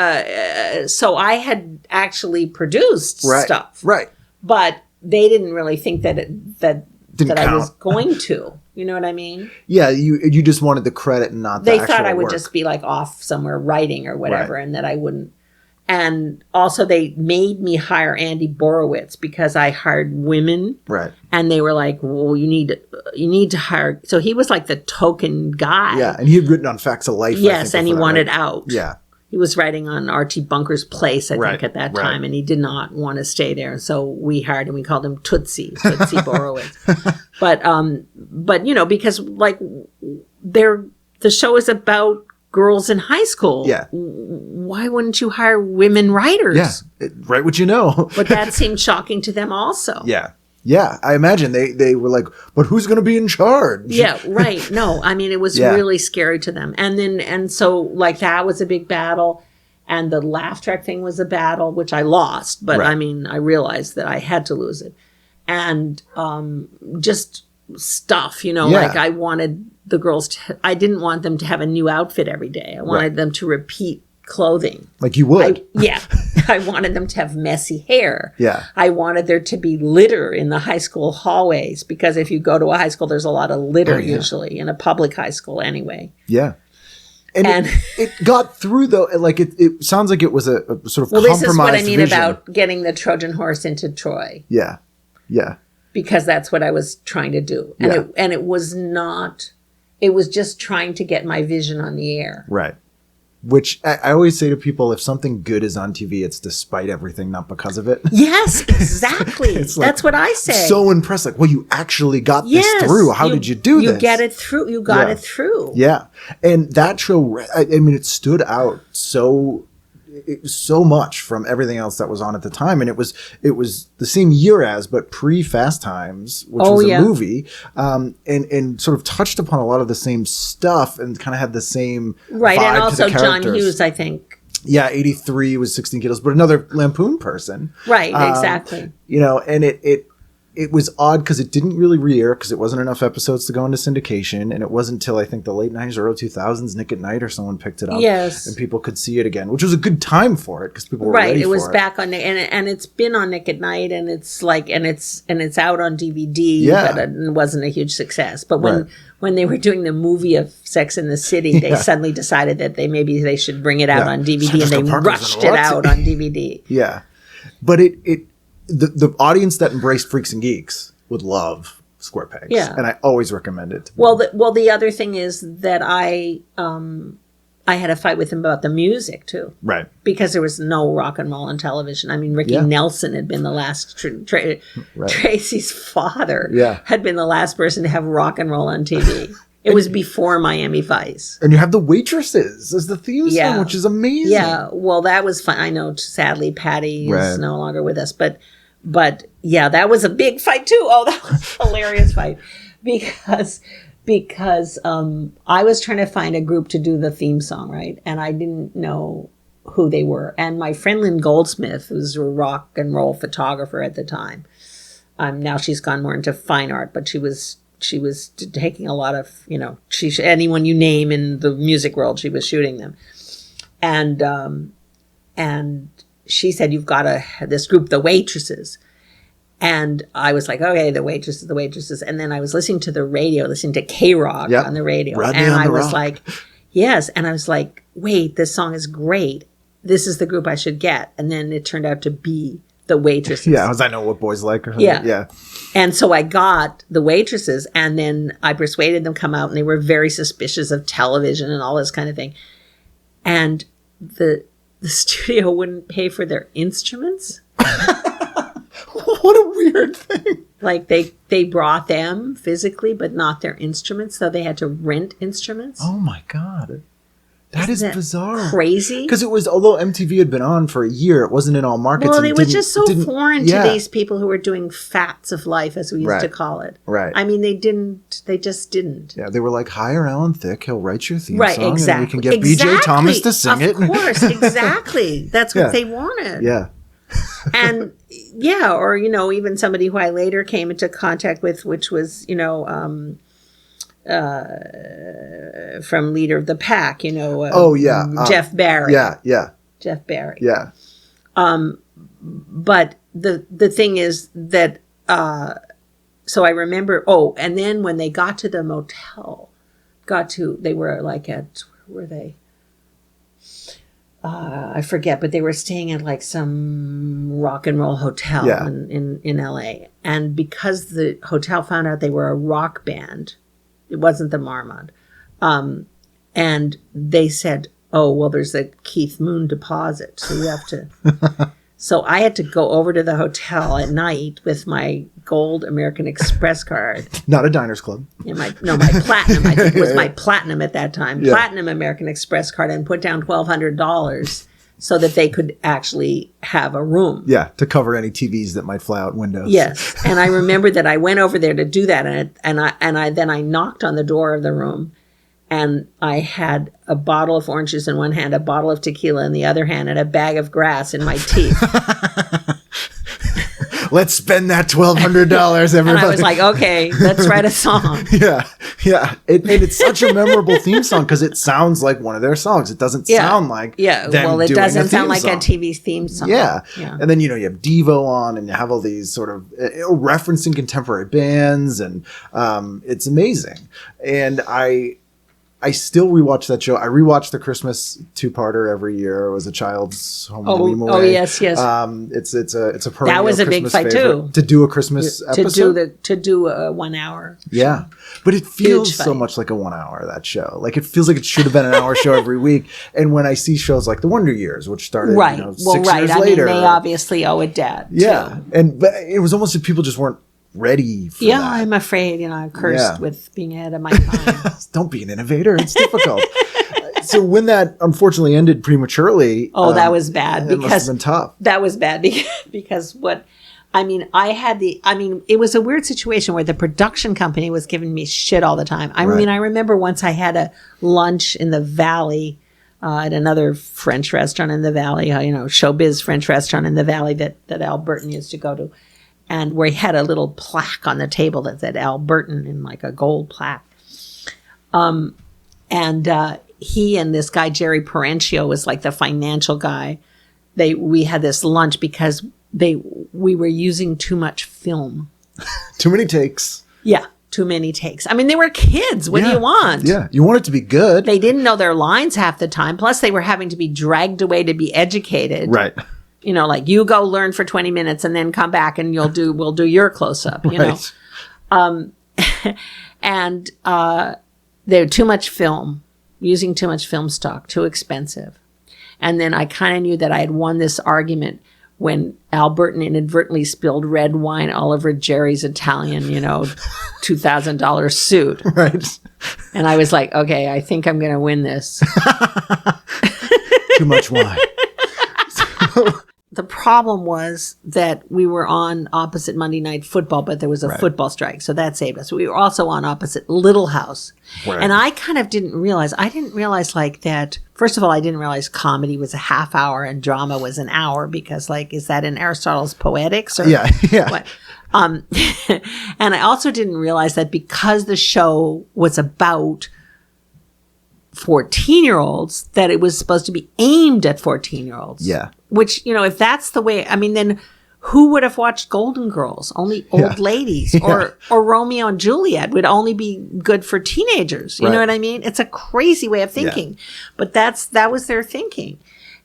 I had actually produced stuff, right? But they didn't really think that I was going to. You know what I mean? Yeah, you just wanted the credit and not the They actual thought I would work. just be like off somewhere writing or whatever, and that I wouldn't. And also, they made me hire Andy Borowitz because I hired women, right? And they were like, "Well, you need to hire." So he was like the token guy. Yeah, and he had written on Facts of Life. Yes, and he wanted out. Yeah. He was writing on Archie Bunker's Place, I think, at that time, and he did not want to stay there. And so we hired him. We called him Tootsie Borowitz. But because like the show is about girls in high school. Yeah. Why wouldn't you hire women writers? Yeah, write what you know. But that seemed shocking to them also. Yeah. Yeah, I imagine they were like, but who's going to be in charge? Yeah, right. No, I mean, it was really scary to them. And so like that was a big battle. And the laugh track thing was a battle, which I lost. But I mean, I realized that I had to lose it. And just stuff, like I wanted the girls I didn't want them to have a new outfit every day. I wanted them to repeat clothing. Like you would. I wanted them to have messy hair. Yeah. I wanted there to be litter in the high school hallways because if you go to a high school, there's a lot of litter usually in a public high school anyway. Yeah. And it got through though. Like it sounds like it was a sort of compromised this is what I mean vision. about getting the Trojan horse into Troy. Yeah. Yeah. Because that's what I was trying to do. And it was not, it was just trying to get my vision on the air. Right. Which I always say to people, if something good is on TV, it's despite everything, not because of it. Yes, exactly. That's what I say. So impressed. Like, well, you actually got this through. How did you do this? You get it through. You got it through. Yeah. And that show, I mean, it stood out so much from everything else that was on at the time. And it was the same year as, but pre-Fast Times, which was a movie, and sort of touched upon a lot of the same stuff and kind of had the same vibe and also to the characters. John Hughes, I think. Yeah, 83 was 16 Kilos, but another Lampoon person. Right, exactly. And it it was odd because it didn't really re-air because it wasn't enough episodes to go into syndication, and it wasn't until I think the late 90s or early 2000s, Nick at Night or someone picked it up, Yes. and people could see it again, which was a good time for it because people were Right, ready it was for back on, and it's been on Nick at Night, and it's like, and it's out on DVD, Yeah. but it wasn't a huge success. But Right. when they were doing the movie of Sex in the City, they suddenly decided that they should bring it out Yeah. on DVD, Sandra and they Stone Parker's rushed in it what? out on DVD. Yeah, but the audience that embraced Freaks and Geeks would love Square Pegs, Yeah. and I always recommend it. Well, the other thing is that I had a fight with him about the music too. Right. Because there was no rock and roll on television. I mean, Ricky Yeah. Nelson had been the last, Right. Tracy's father Yeah. had been the last person to have rock and roll on TV. It was before Miami Vice. And you have the Waitresses as the theme song, Yeah. which is amazing. Yeah, well, that was fun. I know, sadly, Patty Right. is no longer with us, but yeah, that was a big fight too. Oh, that was a hilarious fight because I was trying to find a group to do the theme song, right? And I didn't know who they were. And my friend Lynn Goldsmith, who's a rock and roll photographer at the time, now she's gone more into fine art, but she was taking a lot of, anyone you name in the music world, she was shooting them. And she said, you've got this group, the Waitresses. And I was like, okay, the Waitresses. And then I was listening to the radio, listening to K-Rock on the radio. Rodney and on I the was Rock. like, yes. And I was like, wait, this song is great. This is the group I should get. And then it turned out to be the Waitresses. Yeah, because I know what boys like or something. Yeah. Yeah. And so I got the Waitresses, and then I persuaded them to come out, and they were very suspicious of television and all this kind of thing. And the studio wouldn't pay for their instruments. What a weird thing. Like they brought them physically, but not their instruments, so they had to rent instruments. Oh my God. That is Isn't that bizarre. crazy? Because it was, although MTV had been on for a year, it wasn't in all markets. Well, and they it were didn't- just so didn't- foreign yeah. to these people who were doing facts of life, as we used to Right. call it. Right. I mean, they just didn't. Yeah, they were like, hire Alan Thicke, he'll write your theme Right, song, exactly. and we can get BJ Thomas to sing it. Of course, exactly. That's what Yeah. they wanted. Yeah. And yeah, or even somebody who I later came into contact with, which was from Leader of the Pack, Jeff Barry. Yeah. Jeff Barry. Yeah. But the thing is that so I remember. Oh, and then when they got to the motel, they were like at, where were they? I forget, but they were staying at like some rock and roll hotel Yeah. in LA. And because the hotel found out they were a rock band, it wasn't the Marmot. And they said, oh, well, there's a Keith Moon deposit. So you have to. So I had to go over to the hotel at night with my gold American Express card. Not a diners club. And my platinum, I think it was my platinum at that time, Yeah. platinum American Express card, and put down $1,200 so that they could actually have a room. Yeah, to cover any TVs that might fly out windows. Yes. And I remember that I went over there to do that, and I knocked on the door of the room, and I had a bottle of orange juice in one hand, a bottle of tequila in the other hand, and a bag of grass in my teeth. Let's spend that $1,200, everybody. And I was like, okay, let's write a song. Yeah. And it's such a memorable theme song because it sounds like one of their songs. It doesn't sound like them well, it doing doesn't a sound theme like song. a TV theme song. Yeah. And then, you have Devo on, and you have all these sort of referencing contemporary bands, and it's amazing. And I still rewatch that show. I rewatch the Christmas two-parter every year. It was a child's home away. Oh, yes. It's a perennial That was a big Christmas fight, favorite. too. To do a Christmas episode. To do a 1 hour. Yeah. But it feels Huge so fight. much like a 1 hour, that show. Like, it feels like it should have been an hour show every week. And when I see shows like The Wonder Years, which started Right. 6 years I later. mean, they obviously owe it debt. Yeah. But it was almost like people just weren't ready for Yeah, that. I'm afraid, I'm cursed Yeah. with being ahead of my time. Don't be an innovator. It's difficult. So when that unfortunately ended prematurely. Oh, that was bad. It must have been tough. That was bad because it was a weird situation where the production company was giving me shit all the time. I Right. mean, I remember once I had a lunch in the Valley at another French restaurant in the Valley, showbiz French restaurant in the Valley that Al Burton used to go to. and where he had a little plaque on the table that said Al Burton in like a gold plaque. He and this guy, Jerry Parentio, was like the financial guy. We had this lunch because we were using too much film. Too many takes. Yeah, too many takes. I mean, they were kids. What do you want? Yeah, you want it to be good. They didn't know their lines half the time. Plus, they were having to be dragged away to be educated. Right. You know, like you go learn for 20 minutes and then come back and we'll do your close up, you know. And they were too much film, using too much film stock, too expensive. And then I kind of knew that I had won this argument when Al Burton inadvertently spilled red wine all over Jerry's Italian, you know, $2,000 suit. Right. And I was like, okay, I think I'm going to win this. Too much wine. The problem was that we were on opposite Monday Night Football, but there was a football strike, so that saved us. We were also on opposite Little House. Right. And I kind of didn't realize like that. First of all, I didn't realize comedy was a half hour and drama was an hour because like, is that in Aristotle's Poetics? Or yeah. what? And I also didn't realize that because the show was about 14-year-olds, that it was supposed to be aimed at 14-year-olds. Yeah. Which, you know, if that's the way, I mean, then who would have watched Golden Girls? Only old ladies. Or Romeo and Juliet would only be good for teenagers. You know what I mean? It's a crazy way of thinking. Yeah. But that was their thinking.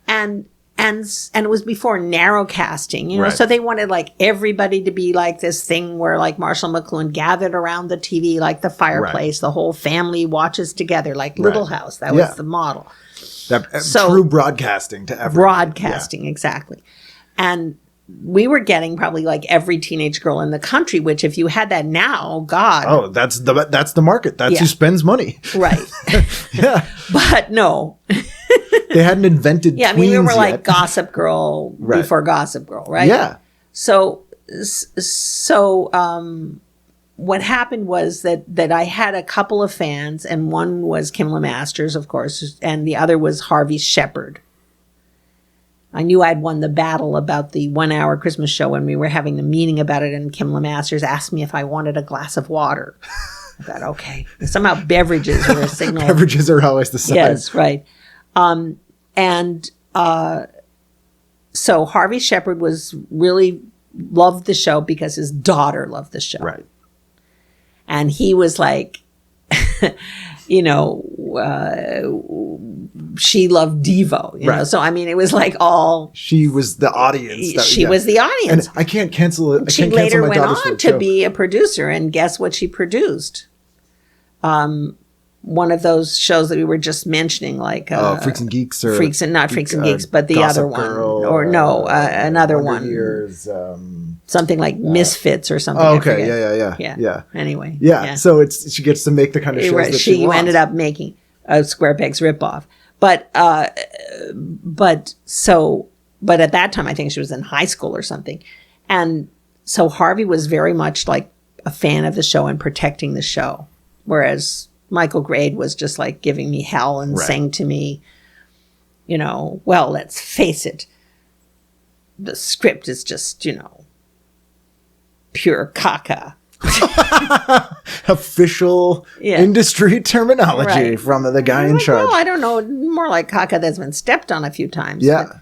And it was before narrow casting, you know, so they wanted like everybody to be like this thing where like Marshall McLuhan gathered around the TV, like the fireplace, the whole family watches together, like Little House. That was the model. True broadcasting to everyone. Broadcasting, exactly. And we were getting probably like every teenage girl in the country, which if you had that now, God. Oh, that's the market. That's who spends money. Right. Yeah. But no. They hadn't invented tweens I mean, we were like yet. Gossip Girl before Gossip Girl, right? Yeah. So what happened was that I had a couple of fans, and one was Kim Lemasters, of course, and the other was Harvey Shepherd. I knew I'd won the battle about the 1 hour Christmas show when we were having a meeting about it, and Kim Lemasters asked me if I wanted a glass of water. I thought, okay. Somehow beverages were a signal. Beverages are always the same. Yes, right. So Harvey Shepherd loved the show because his daughter loved the show. Right. And he was like, you know, she loved Devo, you know? So, I mean, it was like all... She was the audience. She was the audience. And I can't cancel it. She later went on to be a producer, and guess what she produced? One of those shows that we were just mentioning, like Freaks and Geeks, or Freaks and Geeks, but the Gossip other one, Girl, or no, another Wonder one, Years, something like Misfits or something. Oh, okay, yeah. Anyway, So she gets to make the kind of shows that she wants. Ended up making a Square Pegs ripoff, but at that time I think she was in high school or something, and so Harvey was very much like a fan of the show and protecting the show, whereas Michael Grade was just like giving me hell and saying to me, you know, well, let's face it, the script is just, you know, pure caca. Official industry terminology from the guy in charge. Well, I don't know, more like caca that's been stepped on a few times. Yeah.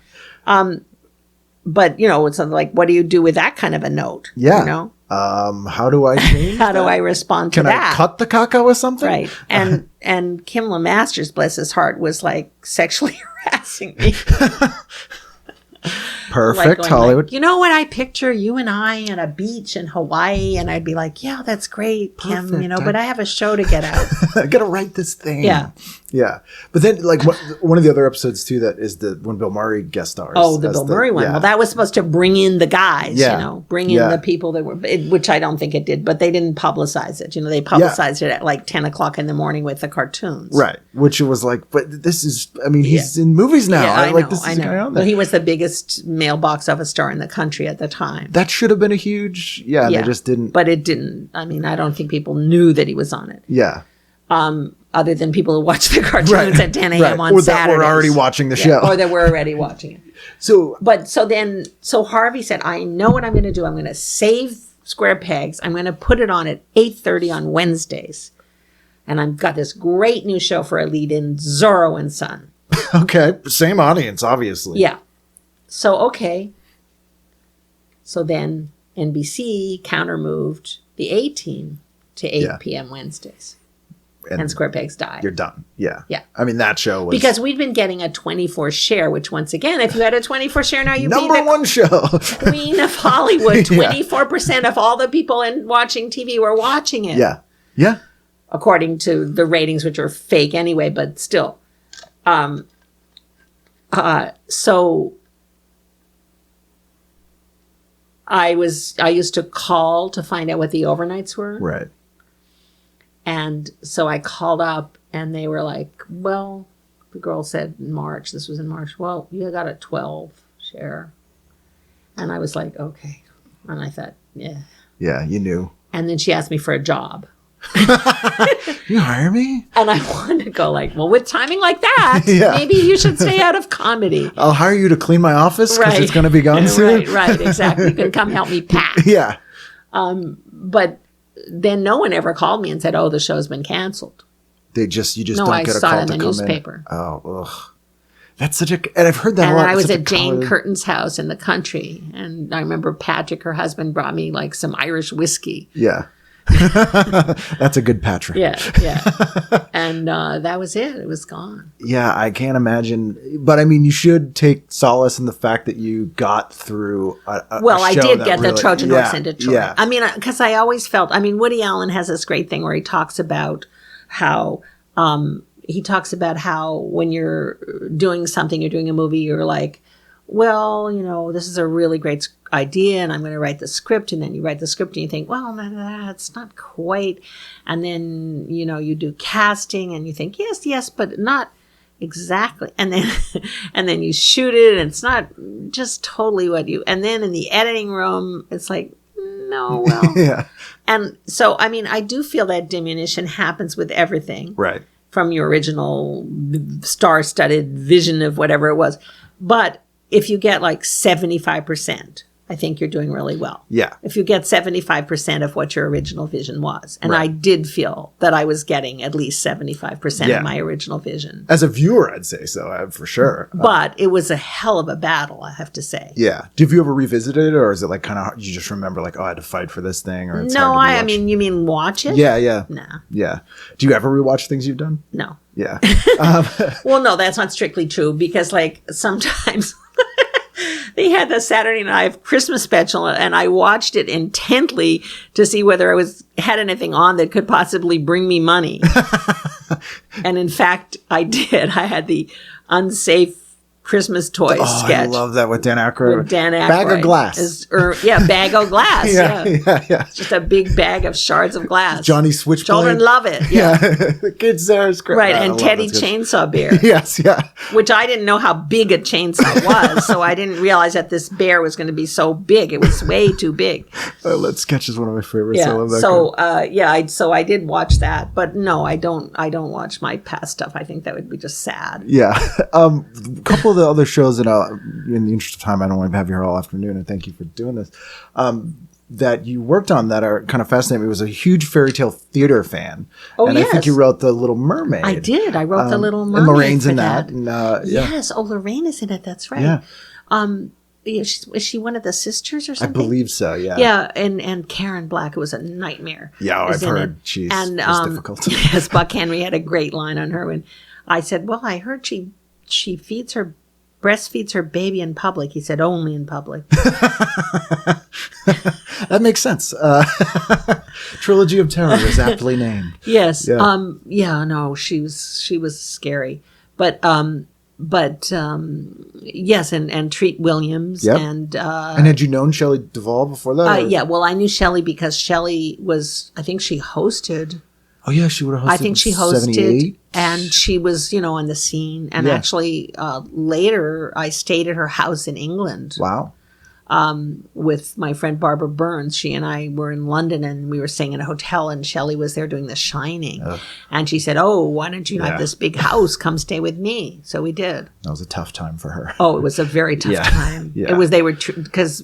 But you know, it's like, what do you do with that kind of a note? Yeah. You know? How do I change How do I respond to that? that? Can I cut the caca with something? Right. And Kim Lemasters, bless his heart, was like sexually harassing me. Perfect, like Hollywood. Like, you know what I picture? You and I on a beach in Hawaii, and I'd be like, yeah, that's great, Kim, Perfect. you know, but I have a show to get out. I gotta write this thing. Yeah. Yeah. But then, like, one of the other episodes, too, that is when Bill Murray guest stars. Oh, the Bill Murray one. Yeah. Well, that was supposed to bring in the guys, you know, bring in the people that were, which I don't think it did, but they didn't publicize it. You know, they publicized it at like 10 o'clock in the morning with the cartoons. Right. Which it was like, but this is, I mean, he's in movies now. Yeah, like, this is a guy on there. Well, he was the biggest male box office star in the country at the time. That should have been a huge, they just didn't. But it didn't. I mean, I don't think people knew that he was on it. Yeah. other than people who watch the cartoons at 10 a.m. on or Saturdays. that were already watching the show. Or that were already watching it. So So Harvey said, I know what I'm going to do. I'm going to save Square Pegs. I'm going to put it on at 8:30 on Wednesdays. And I've got this great new show for a lead in, Zorro and Son. okay, same audience, obviously. Yeah. So, okay. So then NBC counter-moved the A-Team to 8 p.m. Wednesdays. And Square Pegs died. You're done. Yeah. Yeah. I mean, that show was... Because we'd been getting a 24 share, which once again, if you had a 24 share, now you'd be number the one show. queen of Hollywood. Yeah. 24% of all the people watching TV were watching it. Yeah. Yeah. According to the ratings, which are fake anyway, but still. So I used to call to find out what the overnights were. Right. And so I called up and they were like, well, the girl said in March, this was in March, well, you got a 12 share. And I was like, okay. And I thought, yeah. Yeah, you knew. And then she asked me for a job. You hire me? And I wanted to go like, well, with timing like that, Yeah. maybe you should stay out of comedy. I'll hire you to clean my office because it's going to be gone soon. Right, exactly. You can come help me pack. Yeah. But then no one ever called me and said, oh, the show's been canceled. You just No, don't I get a saw call it in to the come newspaper. in. Oh, ugh. That's such a... And I've heard that And a lot. then I was Such a at Jane common- Curtin's house in the country. And I remember Patrick, her husband, brought me like some Irish whiskey. Yeah. That's a good Patrick. Yeah. And that was it. It was gone. Yeah, I can't imagine. But I mean, you should take solace in the fact that you got through Well, I did that get the really- Trojan Horse in Detroit. Yeah. I mean, because I always felt, Woody Allen has this great thing where he talks about how when you're doing something, you're doing a movie, you're like, well, this is a really great idea and I'm going to write the script. And then you write the script and you think, well, that's not quite. And then, you do casting and you think, yes, but not exactly. And then you shoot it and it's not just totally and then in the editing room, it's like, no, well. Yeah. And so, I do feel that diminution happens with everything. Right. From your original star-studded vision of whatever it was. But if you get like 75%, I think you're doing really well. Yeah. If you get 75% of what your original vision was. And Right. I did feel that I was getting at least 75% of my original vision. As a viewer, I'd say so, for sure. But it was a hell of a battle, I have to say. Yeah. Have you ever revisited it, or is it like kind of hard? You just remember like, oh, I had to fight for this thing, or it's No, hard to rewatch? you mean watch it? Yeah. Nah, Yeah. Do you ever rewatch things you've done? no. Yeah. Well, no, that's not strictly true because, like, sometimes they had the Saturday Night Christmas special, and I watched it intently to see whether I had anything on that could possibly bring me money. And in fact, I did. I had the Unsafe Christmas toy sketch. I love that with Dan Aykroyd. With Dan Aykroyd. Bag of glass. Bag of glass. Yeah. It's just a big bag of shards of glass. Johnny Switchblade. Children love it. Yeah. The kids there is great. Right, I and love Teddy those guys. Chainsaw Bear. Yes, yeah. Which I didn't know how big a chainsaw was, so I didn't realize that this bear was going to be so big. It was way too big. That sketch is one of my favorites. I Yeah. love that. So I did watch that, but no, I don't watch my past stuff. I think that would be just sad. Yeah. A couple of the other shows that in the interest of time, I don't want to have you here all afternoon, and thank you for doing this, that you worked on that are kind of fascinating. It was a huge fairy tale theater fan. Oh, and yes. I think you wrote The Little Mermaid. I did. I wrote The Little Mermaid. And Lorraine's for in that. And, yeah. Yes. Oh, Lorraine is in it. That's right. Yeah. Is she one of the sisters or I something? believe so, yeah. Yeah, and Karen Black, it was a nightmare. Yeah, was I've in heard it. she's and, difficult. Yes, Buck Henry had a great line on her when I said, well, I heard she breastfeeds her baby in public. He said, only in public. That makes sense. Trilogy of Terror is aptly named. Yes. Yeah. No, she was scary. But yes, and Treat Williams. Yep. And had you known Shelley Duvall before that? Or- yeah, well, I knew Shelley because Shelley I think she hosted. Oh, yeah, she would have hosted. I think she hosted, 78. and she was, on the scene. And Yeah. actually, later, I stayed at her house in England. Wow. with my friend Barbara Burns. She and I were in London, and we were staying in a hotel, and Shelley was there doing The Shining. And she said, "Oh, why don't you have this big house? Come stay with me." So we did. That was a tough time for her. Oh, it was a very tough time. Yeah. It was, because,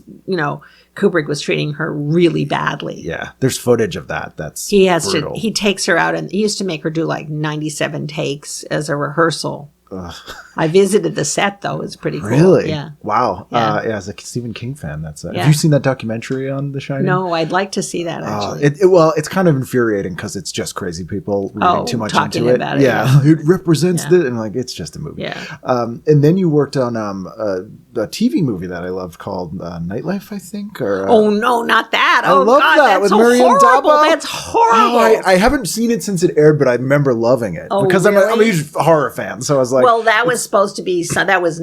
Kubrick was treating her really badly. Yeah. There's footage of that. That's brutal. He takes her out, and he used to make her do like 97 takes as a rehearsal. I visited the set, though. It's pretty cool. Really? Yeah. Wow. Yeah. As a Stephen King fan, have you seen that documentary on The Shining? No, I'd like to see that, actually. It's kind of infuriating because it's just crazy people reading too much talking into it. about it. Yeah. It represents this, and like, it's just a movie. Yeah. And then you worked on a TV movie that I loved called Nightlife, I think. Or oh, no, not that. I love that that's with so Marion horrible. Dabo. That's horrible. Oh, I haven't seen it since it aired, but I remember loving it because I'm a huge horror fan. So I was like, well, that was supposed to be that was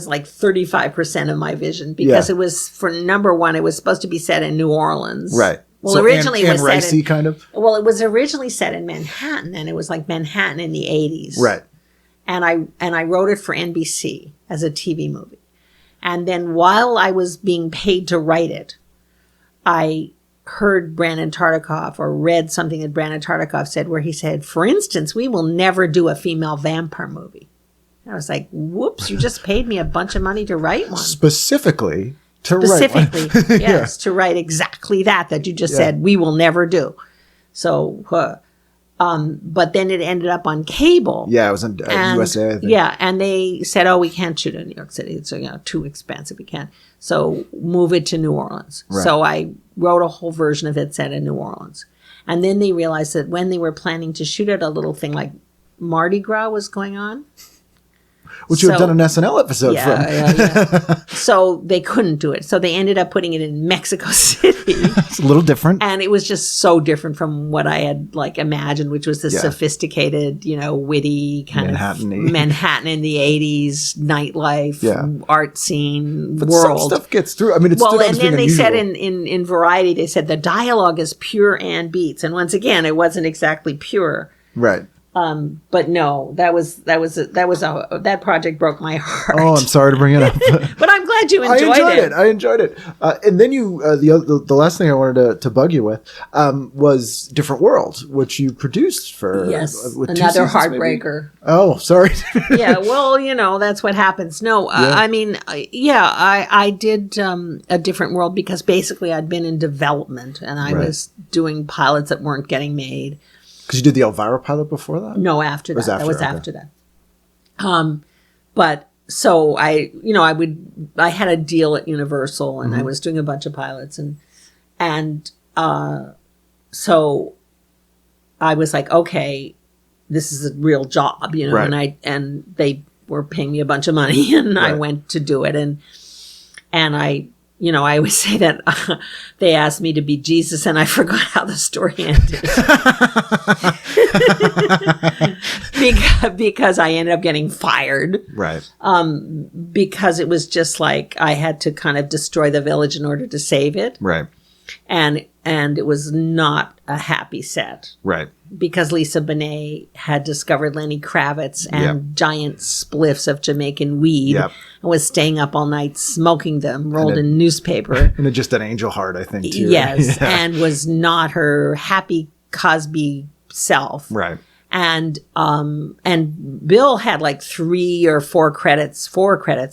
like 35% of my vision, because it was, for number one, it was supposed to be set in New Orleans. Right. Well, so originally Anne it was set in, kind of. Well, it was originally set in Manhattan, and it was like Manhattan in the 80s. Right. And I wrote it for NBC as a TV movie. And then while I was being paid to write it, I heard Brandon Tartikoff, or read something that Brandon Tartikoff said, where he said, "For instance, we will never do a female vampire movie." I was like, whoops, you just paid me a bunch of money to write one. Specifically, yes, to write exactly that you just said we will never do. So, but then it ended up on cable. Yeah, it was on USA, I think. Yeah, and they said, "Oh, we can't shoot in New York City. It's too expensive. We can't. So move it to New Orleans." Right. So I wrote a whole version of it set in New Orleans. And then they realized that when they were planning to shoot it, a little thing like Mardi Gras was going on. Which you have done an SNL episode from. Yeah. So they couldn't do it. So they ended up putting it in Mexico City. It's a little different. And it was just so different from what I had imagined, which was the sophisticated, witty kind of Manhattan in the 80s, nightlife, art scene but world. Some stuff gets through. I mean, it's well, and then they said in Variety, they said the dialogue is pure Ann Beats. And once again, it wasn't exactly pure. Right. But no, that project broke my heart. Oh, I'm sorry to bring it up. But I'm glad you enjoyed it. I enjoyed it. And then you, the last thing I wanted to bug you with was Different World, which you produced for another heartbreaker. Maybe? Oh, sorry. Yeah, well, that's what happens. No, I mean, I did A Different World because basically I'd been in development and I was doing pilots that weren't getting made. Because you did the Elvira pilot before that? No, after that. That was after that. But so I had a deal at Universal, and I was doing a bunch of pilots, and so I was like, okay, this is a real job, right. and they were paying me a bunch of money, and I went to do it, and I. I always say that they asked me to be Jesus, and I forgot how the story ended. because I ended up getting fired. Right. Because it was just like I had to kind of destroy the village in order to save it. Right. And it was not a happy set. Right. Because Lisa Bonet had discovered Lenny Kravitz and giant spliffs of Jamaican weed and was staying up all night smoking them, rolled in newspaper. And just an angel heart, I think, too. Yes, and was not her happy Cosby self. Right. And Bill had like 3 or 4 credits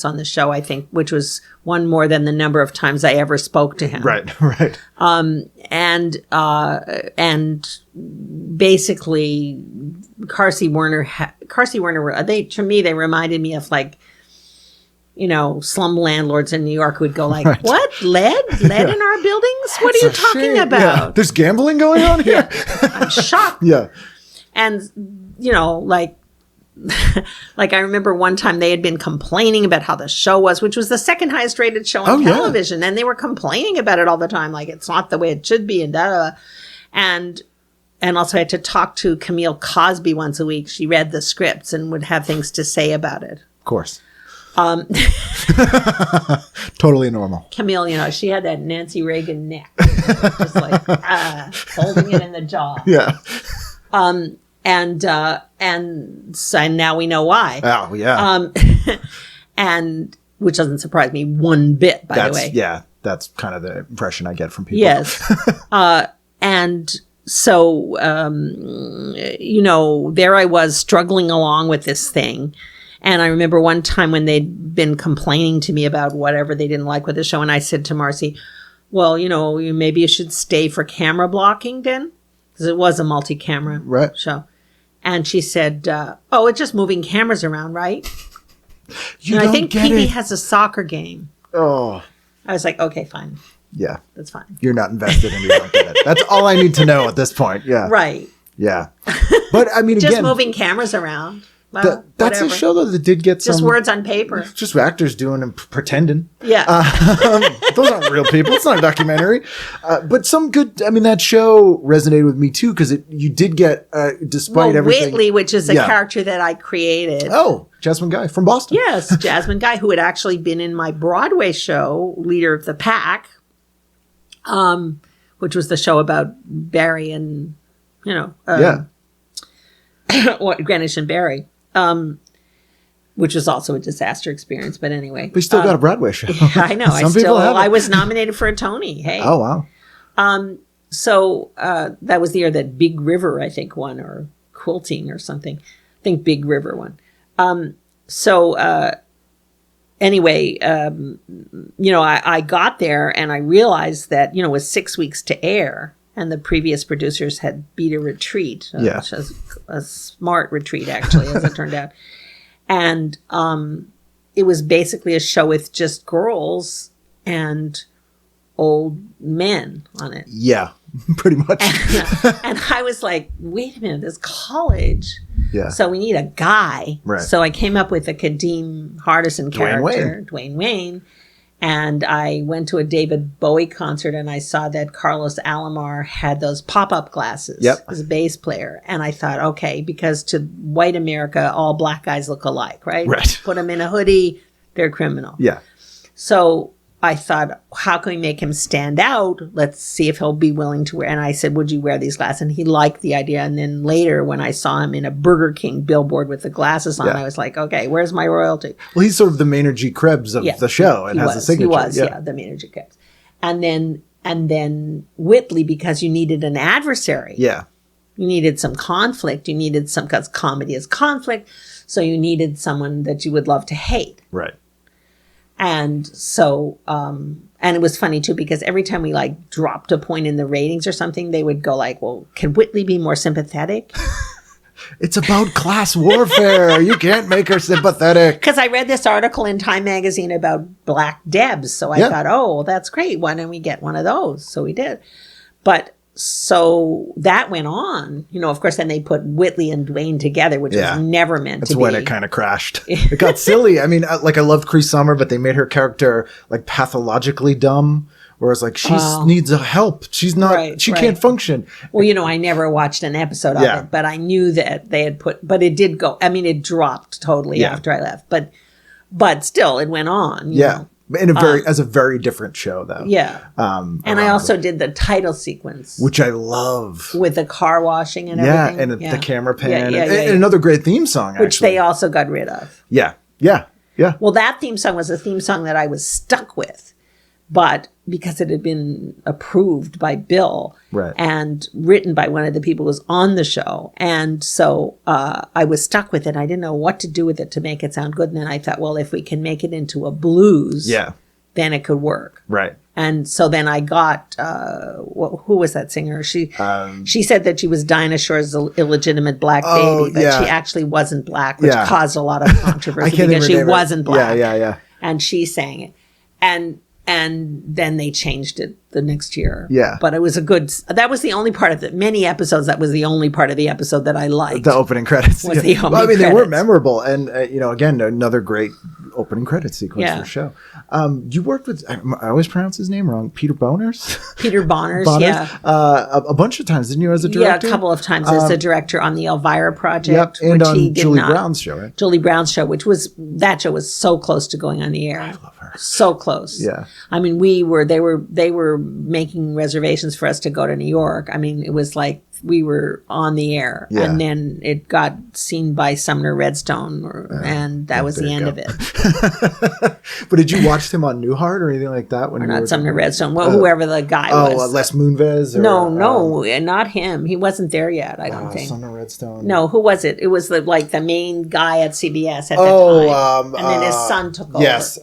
on the show, I think, which was one more than the number of times I ever spoke to him. Right. And basically Carsey Werner, to me, they reminded me of like, slum landlords in New York who would go like, what? Lead in our buildings? What are you talking about? Yeah. There's gambling going on here? I'm shocked. Yeah. And, like I remember one time they had been complaining about how the show was, which was the second highest rated show on television. And they were complaining about it all the time. Like, it's not the way it should be. And also I had to talk to Camille Cosby once a week. She read the scripts and would have things to say about it. Of course. Totally normal. Camille, she had that Nancy Reagan neck. Just like, holding it in the jaw. Yeah. And so now we know why. Oh, yeah. And which doesn't surprise me one bit, by the way. Yeah. That's kind of the impression I get from people. Yes. And so, there I was struggling along with this thing. And I remember one time when they'd been complaining to me about whatever they didn't like with the show. And I said to Marcy, well, maybe you should stay for camera blocking then. Because it was a multi-camera show. And she said, it's just moving cameras around, right? I think PB has a soccer game. Oh. I was like, okay, fine. Yeah. That's fine. You're not invested and you don't get it. That's all I need to know at this point. Yeah. Right. Yeah. But I mean, just again, moving cameras around. Well, that's a show though that did get just words on paper. Just actors doing and pretending. Yeah. Those aren't real people. It's not a documentary. But some good, I mean, that show resonated with me too because you did get, despite everything. Whitley, which is a character that I created. Oh, Jasmine Guy from Boston. Yes, Jasmine Guy, who had actually been in my Broadway show, Leader of the Pack, which was the show about Barry and, Greenwich and Barry. Which was also a disaster experience, but anyway. But you still got a Broadway show. I know. I was nominated for a Tony. Hey. Oh, wow. So that was the year that Big River, I think, won, or Quilting or something. I think Big River won. Anyway, I got there and I realized that, it was 6 weeks to air. And the previous producers had beat a retreat, which was a smart retreat, actually, as it turned out. And it was basically a show with just girls and old men on it. Yeah, pretty much. And I was like, wait a minute, this college. Yeah. So we need a guy. Right. So I came up with a Kadeem Hardison character, Dwayne Wayne. And I went to a David Bowie concert and I saw that Carlos Alomar had those pop-up glasses as a bass player. And I thought, okay, because to white America, all black guys look alike, right? Right. Put them in a hoodie, they're criminal. Yeah. So I thought, how can we make him stand out? Let's see if he'll be willing to wear. And I said, would you wear these glasses? And he liked the idea. And then later, when I saw him in a Burger King billboard with the glasses on, I was like, okay, where's my royalty? Well, he's sort of the Maynard G. Krebs of the show and has a signature. He was, the Maynard G. Krebs. And then Whitley, because you needed an adversary. Yeah. You needed some conflict. You needed because comedy is conflict. So you needed someone that you would love to hate. Right. And so, and it was funny too, because every time we dropped a point in the ratings or something, they would go well, can Whitley be more sympathetic? It's about class warfare. You can't make her sympathetic. Because I read this article in Time magazine about Black Debs. So I thought, oh, that's great. Why don't we get one of those? So we did. But so that went on, of course, then they put Whitley and Dwayne together, which was never meant to be. That's when it kind of crashed. It got silly. I mean, I loved Cree Summer, but they made her character pathologically dumb. Whereas she needs help. She's not, she can't function. Well, I never watched an episode of it, but I knew that they had but it did go, it dropped totally after I left. But still, it went on. You know. In as a very different show, though. Yeah. And I also did the title sequence, which I love, with the car washing and everything. And the camera pan, and another great theme song, which they also got rid of. Yeah. Well, that theme song was a theme song that I was stuck with, but because it had been approved by Bill and written by one of the people who was on the show, and so I was stuck with it. I didn't know what to do with it to make it sound good. And then I thought, well, if we can make it into a blues, then it could work. Right. And so then I got who was that singer? She said that she was Dinah Shore's illegitimate black baby, but she actually wasn't black, which caused a lot of controversy because she wasn't black. Yeah. And she sang it, and then they changed it the next year. Yeah. But it was that was the only part of many episodes. That was the only part of the episode that I liked. The opening credits. Was the only credits. They were memorable. And, again, another great opening credit sequence for the show. You worked with, I always pronounce his name wrong, Peter Bonerz? Peter Bonerz, a bunch of times, didn't you, as a director? Yeah, a couple of times as a director on the Elvira project. And on Julie Brown's show, right? Julie Brown's show, that show was so close to going on the air. I love her. So close. Yeah. I mean, they were making reservations for us to go to New York. I mean, it was we were on the air, Yeah. and then it got seen by Sumner Redstone, and that was there the you end go. of it. But did you watch him on Newhart or anything like that? When Or you not were Sumner Redstone, whoever the guy was. Les Moonves? Or, No, not him. He wasn't there yet, I don't think. Sumner Redstone. No, who was it? It was the main guy at CBS at the time. And then his son took over. Yes.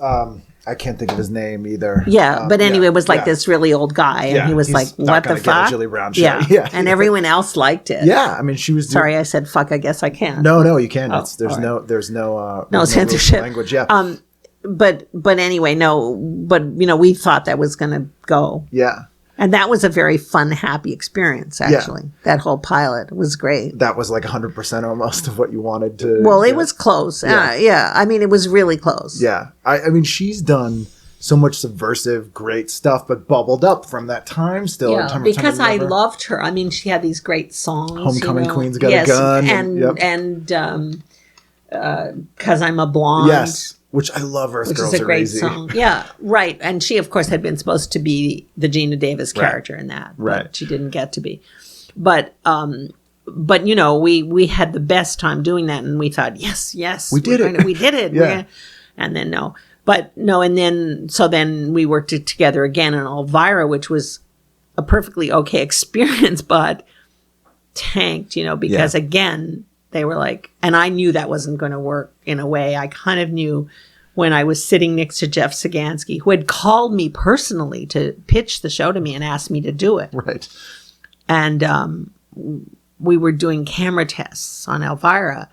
I can't think of his name either. Yeah, but anyway, it was like yeah. this really old guy, and Yeah, he was he's like, not "What the gonna get a fuck?" Julie Brown show. Yeah, Yeah. and everyone else liked it. Yeah, I mean, she was. Sorry, I said fuck. I guess I can't. No, you can't. Oh, There's all no right. rules of censorship. language. Yeah. But anyway, no. But we thought that was going to go, yeah. and that was a very fun, happy experience. Actually, that whole pilot was great. That was like 100% almost of what you wanted to. Well, it get. was close. Yeah. Yeah. I mean, it was really close. Yeah. I mean, she's done so much subversive, great stuff, but bubbled up from that time still. in Yeah, terms because of I never- loved her. I mean, she had these great songs. Homecoming Queen's Got a Gun, and Cause I'm a Blonde. Yes. Which I love. Earth Which Girls is a Are great Easy. song. Yeah, right. And she, of course, had been supposed to be the Gina Davis character in that. Right. But she didn't get to be. But we had the best time doing that, and we thought, yes, We did it. we did it. Yeah. And then no. But no, and then we worked it together again in Elvira, which was a perfectly okay experience, but tanked, because again, they were like, and I knew that wasn't going to work in a way. I kind of knew when I was sitting next to Jeff Sagansky, who had called me personally to pitch the show to me and asked me to do it. Right. And we were doing camera tests on Elvira.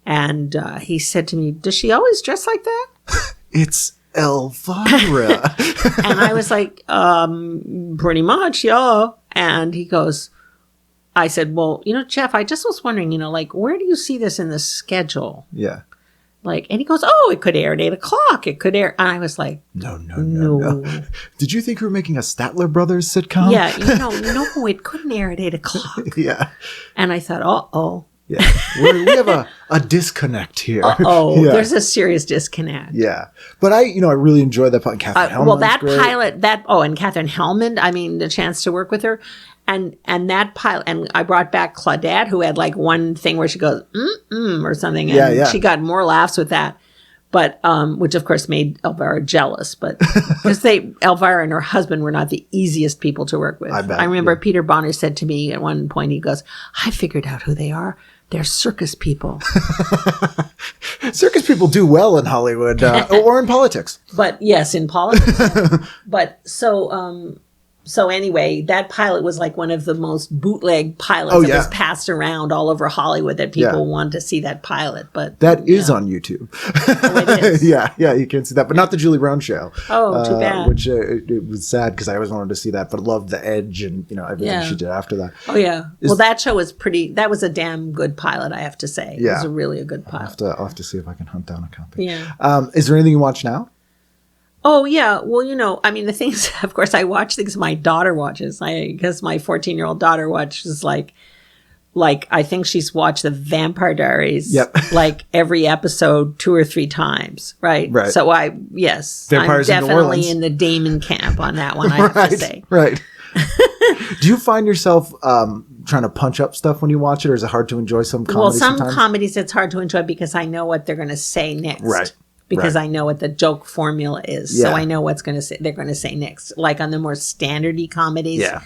And he said to me, does she always dress like that? It's Elvira. And I was like, pretty much, yeah. And he goes, I said, well, Jeff, I just was wondering, where do you see this in the schedule? Yeah. And he goes, oh, it could air at 8:00. It could air. And I was like, No. Did you think you were making a Statler Brothers sitcom? yeah, no, it couldn't air at 8:00. Yeah. And I thought, uh-oh. Yeah. We have a disconnect here. Uh-oh, Yeah. there's a serious disconnect. Yeah. But I really enjoyed that part. Catherine Hellman's Well, that great. pilot, and Catherine Hellman, I mean, the chance to work with her. And that pilot, and I brought back Claudette, who had like one thing where she goes, or something. And Yeah. she got more laughs with that. But, which of course made Elvira jealous, but because Elvira and her husband were not the easiest people to work with. I bet, I remember yeah. Peter Bonerz said to me at one point, he goes, I figured out who they are. They're circus people. Circus people do well in Hollywood or in politics. But yes, in politics. Yeah. But so anyway, that pilot was like one of the most bootleg pilots that was passed around all over Hollywood that people wanted to see that pilot. But that is on YouTube. Oh, it is. yeah, you can see that, but not the Julie Brown show. Oh, too bad. Which it was sad because I always wanted to see that, but loved the edge and everything she did after that. Oh yeah. Well, that show was that was a damn good pilot, I have to say. Yeah. It was a really a good pilot. I'll have to see if I can hunt down a copy. Yeah. Is there anything you watch now? Oh yeah. Well, I mean, the things. Of course, I watch things my daughter watches. Because my 14-year-old daughter watches like I think she's watched the Vampire Diaries. Yep. Like every episode 2 or 3 times. Right. Right. So Vampires I'm in New definitely Orleans. in the Damon camp on that one. I have to say. Right. Do you find yourself trying to punch up stuff when you watch it, or is it hard to enjoy some comedy? Well, some sometimes? comedies it's hard to enjoy because I know what they're going to say next. Right. Because Right. I know what the joke formula is, Yeah. so I know what's they're going to say next. Like on the more standardy comedies, Yeah.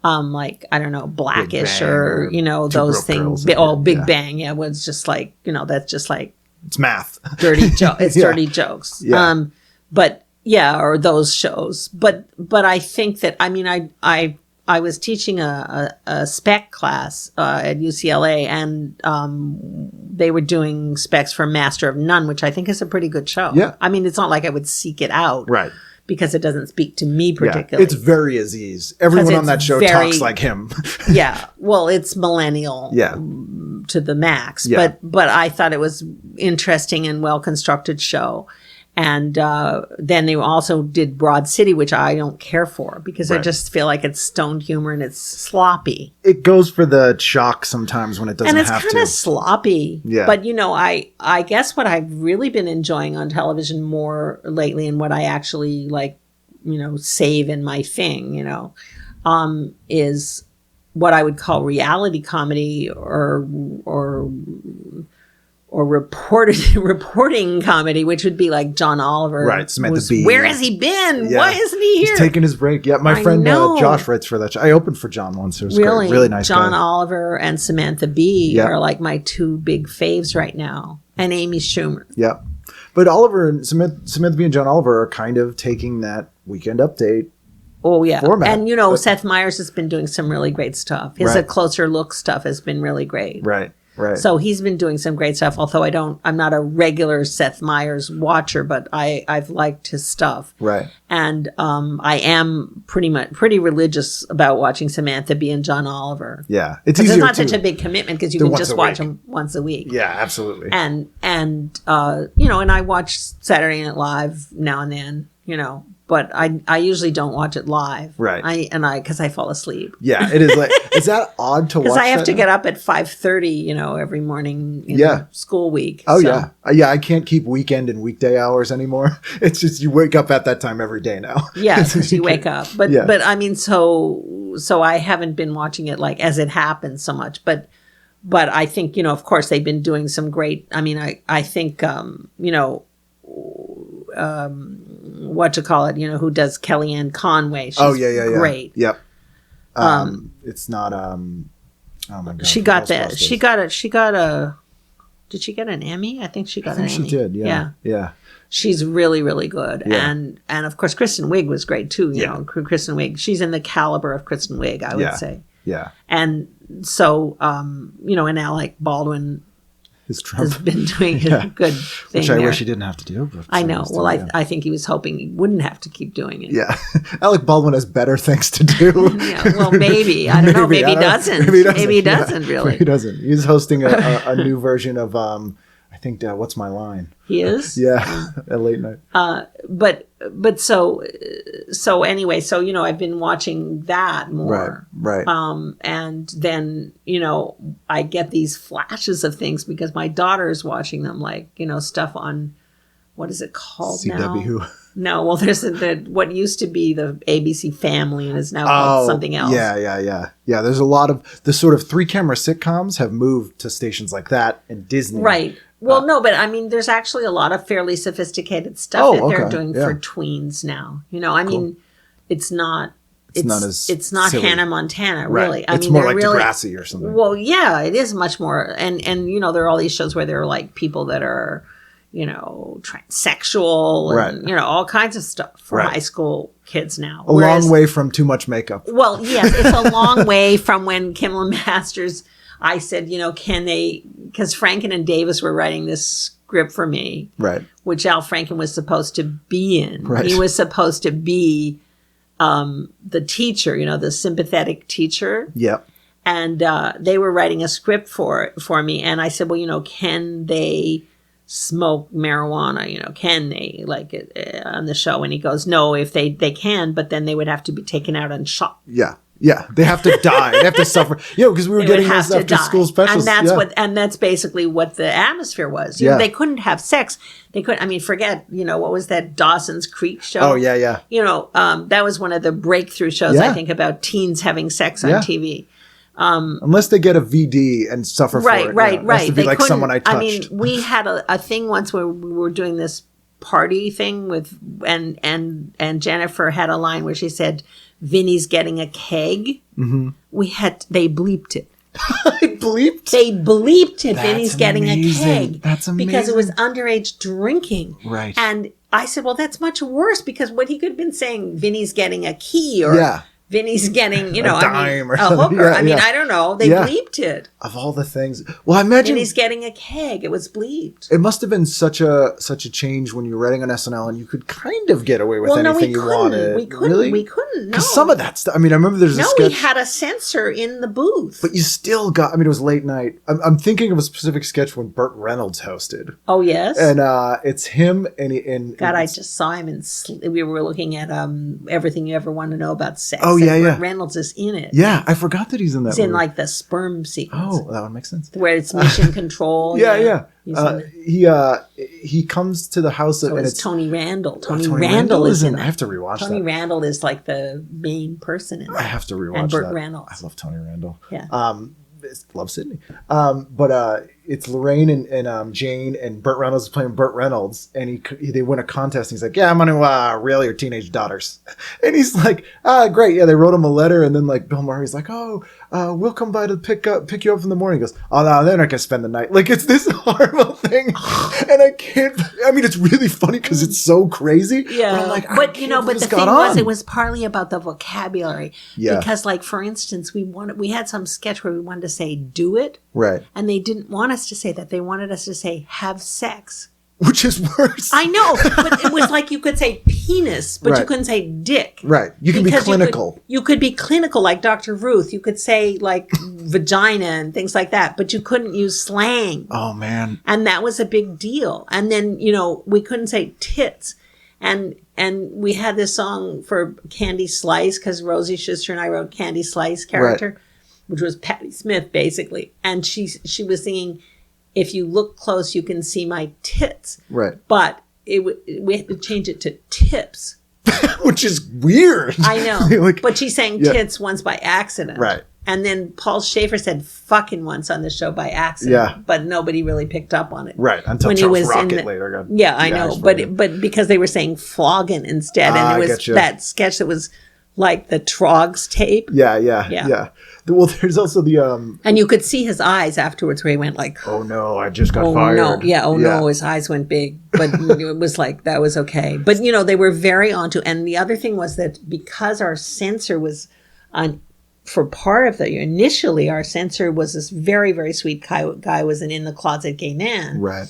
like I don't know, Blackish Bang or or those Two Broke things. Girls, Big yeah. Bang, yeah, was just like that's just like It's math. dirty joke. It's Yeah. dirty jokes. Yeah. But yeah, or those shows. But I think that I was teaching a spec class at UCLA, and they were doing specs for Master of None, which I think is a pretty good show. Yeah. I mean, it's not like I would seek it out, Right. Because it doesn't speak to me Yeah. particularly. It's very Aziz. Everyone on it's that show very- talks like him. Yeah, well, it's millennial. Yeah. To the max. Yeah. But I thought it was interesting and well constructed show. And then they also did Broad City, which I don't care for because I Right. just feel like it's stoned humor and it's sloppy. It goes for the shock sometimes when it doesn't And it's have kind to. of sloppy. Yeah. But I guess what I've really been enjoying on television more lately and what I actually save in my thing, is what I would call reality comedy or reporting comedy, which would be like John Oliver. Right, Samantha Bee. Where has he been? Yeah. Why isn't he here? He's taking his break. Yeah, my friend know. Josh writes for that show. I opened for John once. It was Really? great. Really nice John guy. Oliver and Samantha Bee Yeah. are like my two big faves right now. And Amy Schumer. Yeah. But Oliver and Samantha Bee and John Oliver are kind of taking that Weekend Update. Oh, yeah. Format. And, Seth Meyers has been doing some really great stuff. His Right. A Closer Look stuff has been really great. Right. So he's been doing some great stuff, although I'm not a regular Seth Meyers watcher, but I've liked his stuff. Right. And I am pretty religious about watching Samantha Bee and John Oliver. Yeah. It's It's easier not too. such a big commitment because you They're can once just a watch week. them once a week. Yeah, absolutely. And I watch Saturday Night Live now and then, but I usually don't watch it live. Right. Because I fall asleep. Yeah, it is like, is that odd to watch? Because I have that to now? get up at 5:30, every morning in Yeah. school week. Oh, So- yeah. Yeah, I can't keep weekend and weekday hours anymore. It's just you wake up at that time every day now. Yeah, because you wake up. But Yeah. I mean, so I haven't been watching it like as it happens so much. But I think, of course they've been doing some great, I think, who does Kellyanne Conway. She's Yeah. great. Yep. It's not, oh my God. She got Ghostbusters. did she get an Emmy? I think she got I think an Emmy. she did. Yeah. Yeah. She's really, really good. Yeah. And of course, Kristen Wiig was great too. You Yeah. know, Kristen Wiig, she's in the caliber of Kristen Wiig, I would Yeah. say. Yeah. And so, and Alec Baldwin His Trump. has been doing Yeah. a good thing Which I there. wish he didn't have to do. But I know. Well, yeah. I think he was hoping he wouldn't have to keep doing it. Yeah. Alec Baldwin has better things to do. Yeah, well, maybe. I don't know. Maybe he doesn't. Maybe he doesn't, Yeah, really. He doesn't. He's hosting a new version of, I think, What's My Line? He is? Yeah. At late night. But so anyway, so, I've been watching that more. Right. And then, I get these flashes of things because my daughter's watching them, like, stuff on, what is it called now? CW. No, well, there's what used to be the ABC Family and is now called something else. Yeah. There's a lot of the sort of 3-camera sitcoms have moved to stations like that and Disney. Right. Well, no, but I mean, there's actually a lot of fairly sophisticated stuff that they're doing for tweens now. It's not. It's not as It's not silly. Hannah Montana, Right. really. It's more like Degrassi or something. Well, yeah, it is much more. And there are all these shows where there are like people that are, transsexual and, Right. all kinds of stuff for Right. high school kids now. A long way from too much makeup. Well, yes, it's a long way from when Kimmel Masters, I said, can they, because Franken and Davis were writing this script for me, Right. which Al Franken was supposed to be in. Right. He was supposed to be the teacher, the sympathetic teacher. Yep. And they were writing a script for me. And I said, well, can they smoke marijuana? Can they, like, on the show? And he goes, no, if they can, but then they would have to be taken out and shot. Yeah. Yeah. They have to die. They have to suffer. Because we were They getting would have those to after die. school specials. And that's basically what the atmosphere was. Yeah. They couldn't have sex. They couldn't, forget, what was that Dawson's Creek show? Oh, yeah. That was one of the breakthrough shows, Yeah. I think, about teens having sex on Yeah. TV. Unless they get a VD and suffer for it. Right. It has to be They like couldn't- someone I touched. We had a thing once where we were doing this party thing with, and Jennifer had a line where she said, Vinny's getting a keg. Mm-hmm. They bleeped it. They bleeped? They bleeped it. That's Vinny's getting amazing. a keg. That's amazing. Because it was underage drinking. Right. And I said, well, that's much worse because what he could have been saying, Vinny's getting a key or Yeah. Vinny's getting, A dime or a something. hooker. Yeah, yeah. I don't know. They Yeah. bleeped it. Of all the things. Well, I imagine Vinny's getting a keg. It was bleeped. it must have been such a change when you were writing on SNL and you could kind of get away with anything you wanted. We couldn't. Really? We couldn't. No. Because some of that stuff. I remember there's a No, sketch. we had a censor in the booth. But you still got. It was late night. I'm thinking of a specific sketch when Burt Reynolds hosted, Oh yes. and it's him and God, I just saw him we were looking at Everything You Ever Want to Know About Sex. Oh that yeah. Burt Reynolds is in it. Yeah, I forgot that he's in that He's in movie. like the sperm sequence. Oh, that would make sense. Where it's mission control. Yeah. He's in it. He comes to the house So and it's Tony Randall. Tony Tony Randall is in I it. have to rewatch Tony that. Randall is like the main person in it. I have to rewatch And Burt that. Reynolds. I love Tony Randall. Yeah. Love Sydney. But it's Lorraine and Jane, and Burt Reynolds is playing Burt Reynolds, and they win a contest. And he's like, "Yeah, I'm gonna rail your teenage daughters," and he's like, great." Yeah, they wrote him a letter, and then like Bill Murray's like, "Oh, we'll come by to pick you up in the morning." He goes, "Oh no, they're not gonna spend the night." Like it's this horrible thing, and I can't. I mean, it's really funny because it's so crazy. Yeah, but I'm like, but the thing was, it was partly about the vocabulary. Yeah. Because, like, for instance, we had some sketch where we wanted to say "do it," Right, and they didn't want us to say that. They wanted us to say "have sex." which is worse. I know, but it was like you could say penis, but you Right. couldn't say dick. Right, you can be Because clinical. You could be clinical, like Dr. Ruth. You could say like vagina and things like that, but you couldn't use slang. Oh man, And that was a big deal. And then, we couldn't say tits. And we had this song for Candy Slice because Rosie Schuster and I wrote Candy Slice character, which was Patti Smith basically. And she was singing, "If you look close, you can see my tits." right, But we had to change it to tips. which is weird. I know. Like, But she sang yeah. tits once by accident. Right. And then Paul Schaefer said fucking once on the show by accident. Yeah. But nobody really picked up on it. Right, until When he Charles was in Rocket the- later got. Yeah, I know. But because they were saying flogging instead. I And it was getcha. that sketch that was like the Trogs tape. Yeah. Well, there's also the And you could see his eyes afterwards where he went like, oh no, I just got oh fired. no. Yeah, oh no, his eyes went big. But it was like, that was okay. But, they were very onto. And the other thing was that because our censor was on, for part of initially our censor was this very, very sweet guy was an in-the-closet gay man. Right.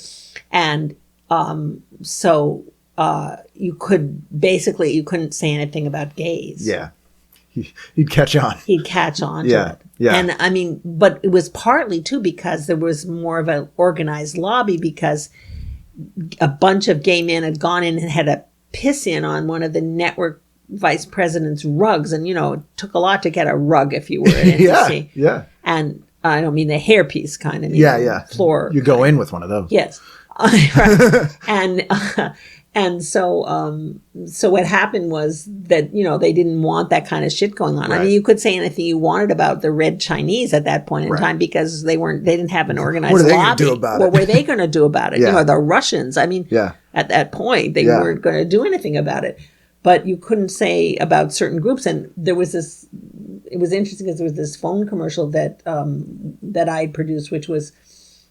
And so you couldn't say anything about gays. Yeah. He'd catch on. He'd catch on to Yeah, it. yeah. And I mean, but it was partly too because there was more of an organized lobby because a bunch of gay men had gone in and had a piss in on one of the network vice president's rugs. And, it took a lot to get a rug if you were at NBC. Yeah. And I don't mean the hairpiece kind of. Yeah. Floor. You go in with one of those. Yes. Right. And so what happened was that, they didn't want that kind of shit going on. I Right. mean, you could say anything you wanted about the Red Chinese at that point in time because they didn't have an organized What are they lobby. gonna do about What it? were they going to do about it? Yeah. The Russians. I mean, Yeah. at that point, they Yeah. weren't going to do anything about it. But you couldn't say about certain groups. And there was this, it was interesting because there was this phone commercial that I produced, which was,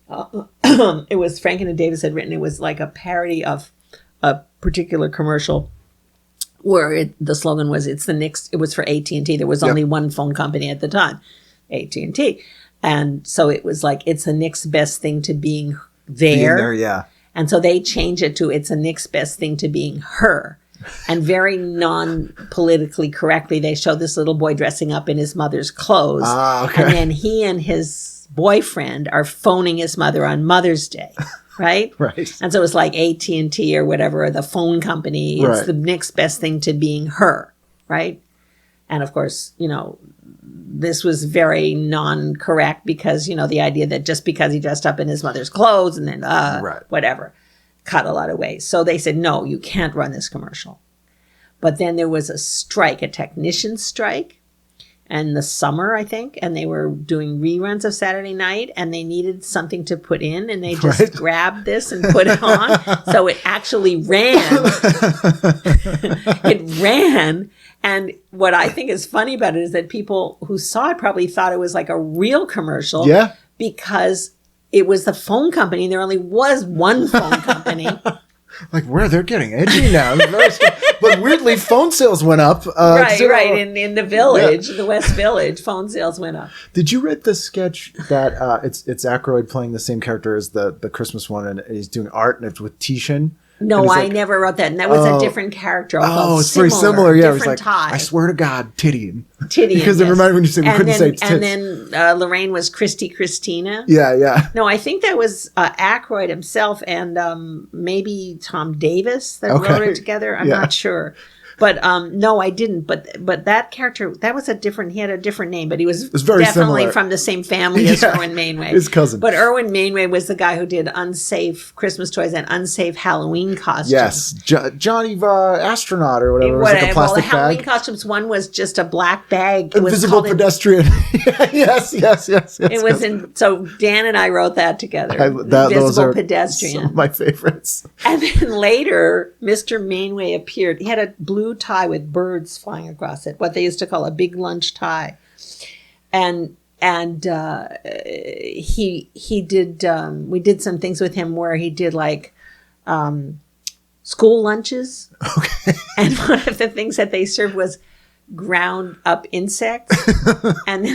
it was Franken and Davis had written. It was like a parody of a particular commercial where the slogan was, "It's the next." It was for AT&T. There was only one phone company at the time, AT&T, and so it was like, "It's the next best thing to being there." Being there, yeah. And so they changed it to, "It's the next best thing to being her." And very non-politically correctly, they showed this little boy dressing up in his mother's clothes. Okay. And then he and his boyfriend are phoning his mother on Mother's Day. Right? Right. And so it's like AT&T or whatever, or the phone company. It's Right. the next best thing to being her. Right? And of course, this was very non-correct because, the idea that just because he dressed up in his mother's clothes and then Right. whatever, cut a lot of ways. So they said, no, you can't run this commercial. But then there was a strike, a technician strike in the summer, I think, and they were doing reruns of Saturday Night and they needed something to put in and they just Right. grabbed this and put it on. So it actually ran. It ran. And what I think is funny about it is that people who saw it probably thought it was like a real commercial. Yeah. Because it was the phone company. There only was one phone company. Like, they're getting edgy now. But weirdly, phone sales went up. Right. In the village, the West Village, phone sales went up. Did you read the sketch that it's Aykroyd playing the same character as the Christmas one, and he's doing art, and it's with Tishan? No, And he's I like, never wrote that. And that was a different character. Oh, it's very similar. Yeah, it was different like, tie. I swear to God, Titty. Titty. Because it reminded me when you said we couldn't say tits. And then Lorraine was Christina. Yeah. No, I think that was Aykroyd himself and maybe Tom Davis that Okay. wrote it together. I'm Yeah. not sure. But no, I didn't. But that character, he had a different name, but he was very definitely similar. from the same family as Erwin Mainway. His cousin. But Erwin Mainway was the guy who did Unsafe Christmas toys and Unsafe Halloween costumes. Yes, Johnny Astronaut or whatever. It was like a the plastic Halloween bag. costumes, one was just a black bag. It was Invisible called pedestrian. yes. It was in. So Dan and I wrote that together. Those Invisible are pedestrian. some of my favorites. And then later, Mr. Mainway appeared. He had a blue tie with birds flying across it, what they used to call a big lunch tie. And he did. We did some things with him where he did like school lunches. Okay. And one of the things that they served was ground up insects, and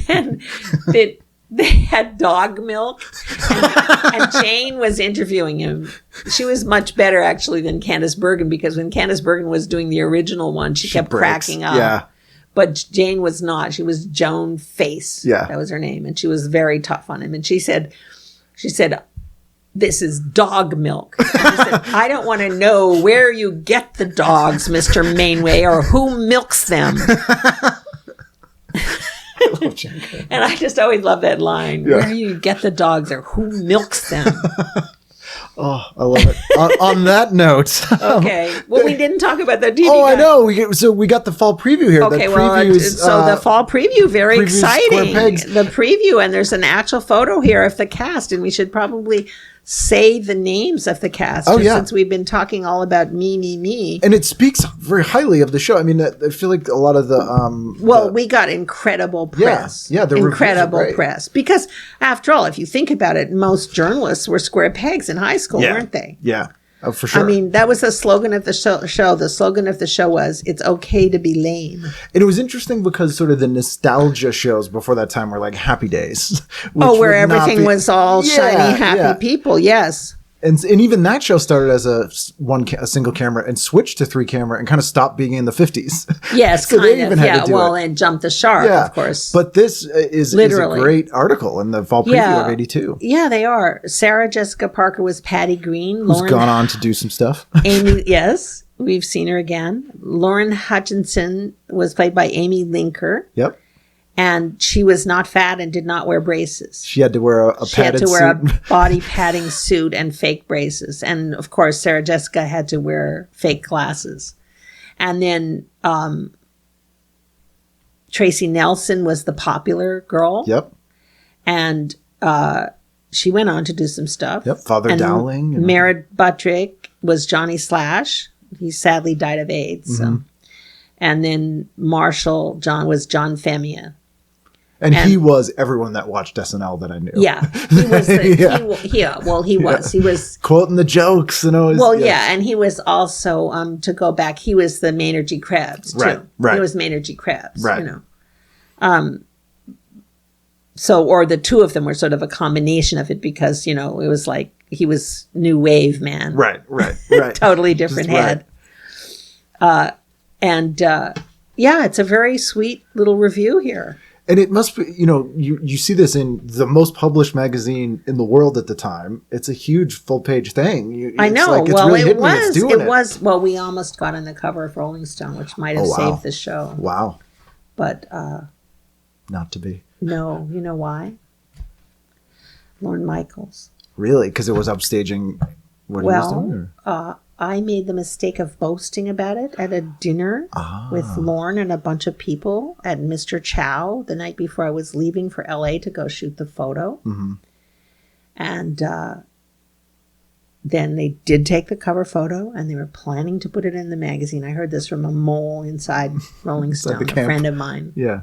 then they had dog milk, and Jane was interviewing him. She was much better actually than Candice Bergen, because when Candice Bergen was doing the original one, she kept cracking up. Yeah. But Jane was not. She was Joan Face. Yeah. That was her name. And she was very tough on him. And she said, this is dog milk. And he said, I don't want to know where you get the dogs, Mr. Mainway, or who milks them. And I just always love that line. Yeah. Where you get the dogs or who milks them. Oh, I love it. on that note. Okay. Well, we didn't talk about the TV. Oh, I guide. know. We got the fall preview here. Okay, the well, the fall preview, very previews Square exciting. Pegs. The preview, and there's an actual photo here of the cast, and we should probably say the names of the cast. Oh, yeah. Since we've been talking all about me. And it speaks very highly of the show. I mean, I feel like a lot of the We got incredible press. Yeah, the reviews are incredible great. press. Because after all, if you think about it, most journalists were square pegs in high school, weren't they? Yeah. Oh, for sure. I mean, that was the slogan of the show. The slogan of the show was, "It's okay to be lame." And it was interesting because sort of the nostalgia shows before that time were like Happy Days. which Oh, where would not everything be- was all shiny, happy yeah. people. Yes. And even that show started as a single camera and switched to 3 camera and kind of stopped being in the 50s. Yes, So they kind even of. had to Yeah, do well, it. and Jump the Shark, of course. But this is a Literally. great article in the fall preview of 82. Yeah, they are. Sarah Jessica Parker was Patty Green. Who's gone on to do some stuff. Amy, yes, we've seen her again. Lauren Hutchinson was played by Amy Linker. Yep. And she was not fat and did not wear braces. She had to wear a She had padded to wear suit. a body padding suit and fake braces. And of course, Sarah Jessica had to wear fake glasses. And then Tracy Nelson was the popular girl. Yep. And she went on to do some stuff. Yep. Father Dowling. and- Merritt Buttrick was Johnny Slash. He sadly died of AIDS. Mm-hmm. So. And then Marshall John was John Femia. And he was everyone that watched SNL that I knew. Yeah, he was. Yeah. He was. He was quoting the jokes and always. Well, yes. yeah, and he was also to go back. He was the Maynard G. Krebs too. Right. He was Maynard G. Krebs. Right. You know. So, or the two of them were sort of a combination of it because it was like he was new wave man. Right. Totally different Just head. Yeah, it's a very sweet little review here. And it must be, you see this in the most published magazine in the world at the time. It's a huge full page thing. I know. Like, it's well, really it hitting me, it's was. doing It was. Well, we almost got on the cover of Rolling Stone, which might have Oh, wow. saved the show. Wow. But Not to be. no, you know why? Lorne Michaels. Really? Because it was upstaging what he was doing? Or? I made the mistake of boasting about it at a dinner with Lorne and a bunch of people at Mr. Chow the night before I was leaving for LA to go shoot the photo. Mm-hmm. And then they did take the cover photo and they were planning to put it in the magazine. I heard this from a mole inside Rolling Stone, a friend of mine. Yeah.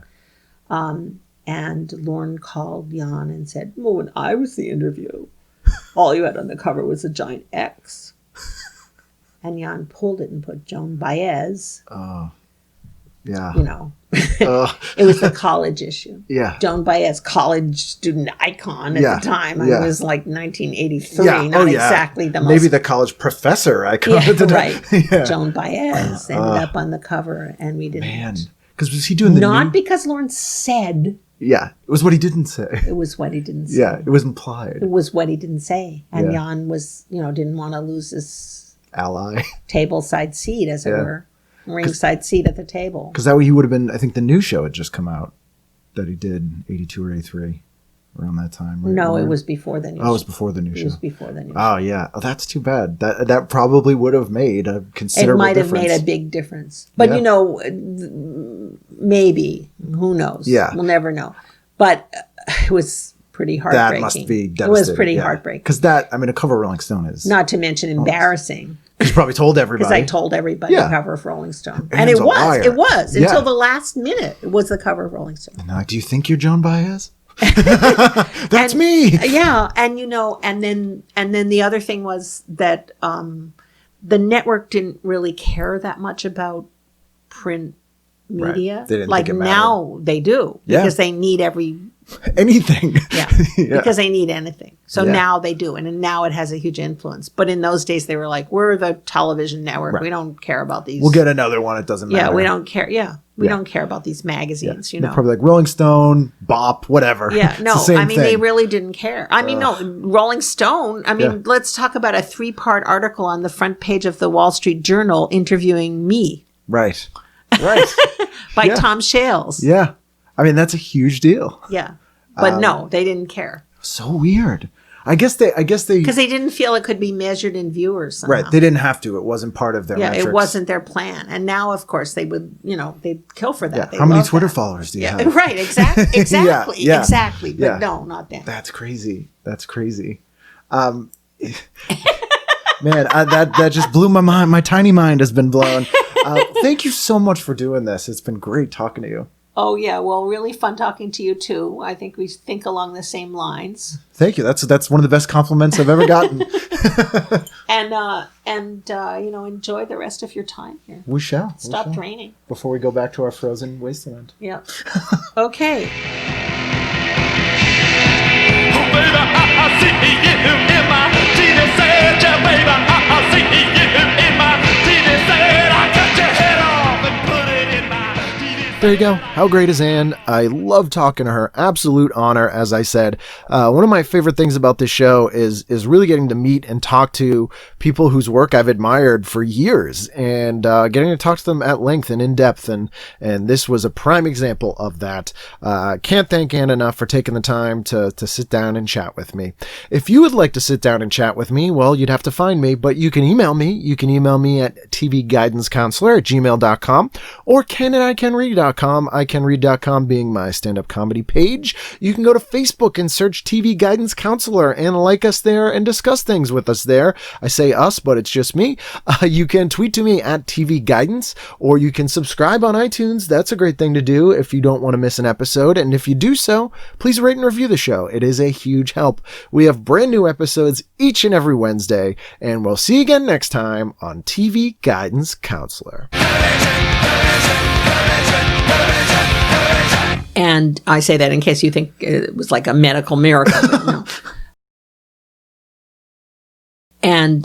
And Lorne called Jan and said, well, when I was the interview, all you had on the cover was a giant X. And Jan pulled it and put Joan Baez. Oh. Yeah. It was the college issue. Yeah. Joan Baez, college student icon at the time. Yeah. It was like 1983, Yeah. not exactly the most. Maybe the college professor icon Yeah, at the time. right. Yeah. Joan Baez ended up on the cover, and we didn't. Man. Because was he doing the Not new- because Lorne said Yeah. It was what he didn't say. it was what he didn't say. Yeah. It was implied. It was what he didn't say. And Yeah. Jan was, didn't want to lose his ally. table side seat, as it were. Ringside seat at the table. Because that he would have been, I think the new show had just come out that he did, 82 or 83, around that time. Right? No, it was before the new show. Oh, it was before the new show. It was before the new show. Oh, yeah. Oh, that's too bad. That probably would have made a considerable difference. It might have made a big difference. But, you know, maybe. Who knows? Yeah. We'll never know. But it was pretty heartbreaking. That must be devastating. It was pretty heartbreaking. Because that, I mean, a cover of Rolling Stone is... Not to mention embarrassing. He's probably told everybody. Because I told everybody the cover of Rolling Stone. And He's it a was. liar. It was. Yeah. Until the last minute, it was the cover of Rolling Stone. Now, do you think you're Joan Baez? That's me. Yeah. And, you know, and then the other thing was that the network didn't really care that much about print media. Right. They didn't like think it mattered. now they do. Yeah. Because they need anything. Yeah. Because they need anything. So now they do. And now it has a huge influence. But in those days, they were like, we're the television network. Right. We don't care about these. We'll get another one. It doesn't matter. Yeah, we don't care. Yeah. We don't care about these magazines, you know. They're probably like Rolling Stone, Bop, whatever. Yeah, no, It's the same I mean, thing. they really didn't care. I mean, no, Rolling Stone, I mean, let's talk about a 3-part article on the front page of the Wall Street Journal interviewing me. Right. Right. By Tom Shales. Yeah. I mean, that's a huge deal. Yeah. But no, they didn't care. So weird. I guess they Because they didn't feel it could be measured in viewers somehow. Right. They didn't have to. It wasn't part of their metrics. It wasn't their plan. And now, of course, they would, you know, they'd kill for that. How many Twitter followers do you have? Right. Exactly. Yeah. Exactly. But Yeah. no, not that. That's crazy. That's crazy. Man, that just blew my mind. My tiny mind has been blown. Thank you so much for doing this. It's been great talking to you. Oh, yeah. Well, really fun talking to you, too. I think we think along the same lines. Thank you. That's one of the best compliments I've ever gotten. and you know, enjoy the rest of your time here. We shall. Stop draining. Before we go back to our frozen wasteland. Yeah. Okay. Oh, baby, I see you in my TV set, yeah, baby, I see you in my TV set. I cut your head off and put it in my TV. There you go. How great is Anne? I love talking to her. Absolute honor, as I said. One of my favorite things about this show is really getting to meet and talk to people whose work I've admired for years, and getting to talk to them at length and in depth. And this was a prime example of that. Can't thank Anne enough for taking the time to sit down and chat with me. If you would like to sit down and chat with me, well, you'd have to find me, but you can email me. You can email me at tvguidancecounselor@gmail.com or ken@icanread.com. icanread.com being my stand-up comedy page. You can go to Facebook and search TV Guidance Counselor and like us there and discuss things with us there. I say us, but it's just me. You can tweet to me at TV Guidance, or you can subscribe on iTunes. That's a great thing to do if you don't want to miss an episode. And if you do so, please rate and review the show. It is a huge help. We have brand new episodes each and every Wednesday, and we'll see you again next time on TV Guidance Counselor. And I say that in case you think it was like a medical miracle. But no. And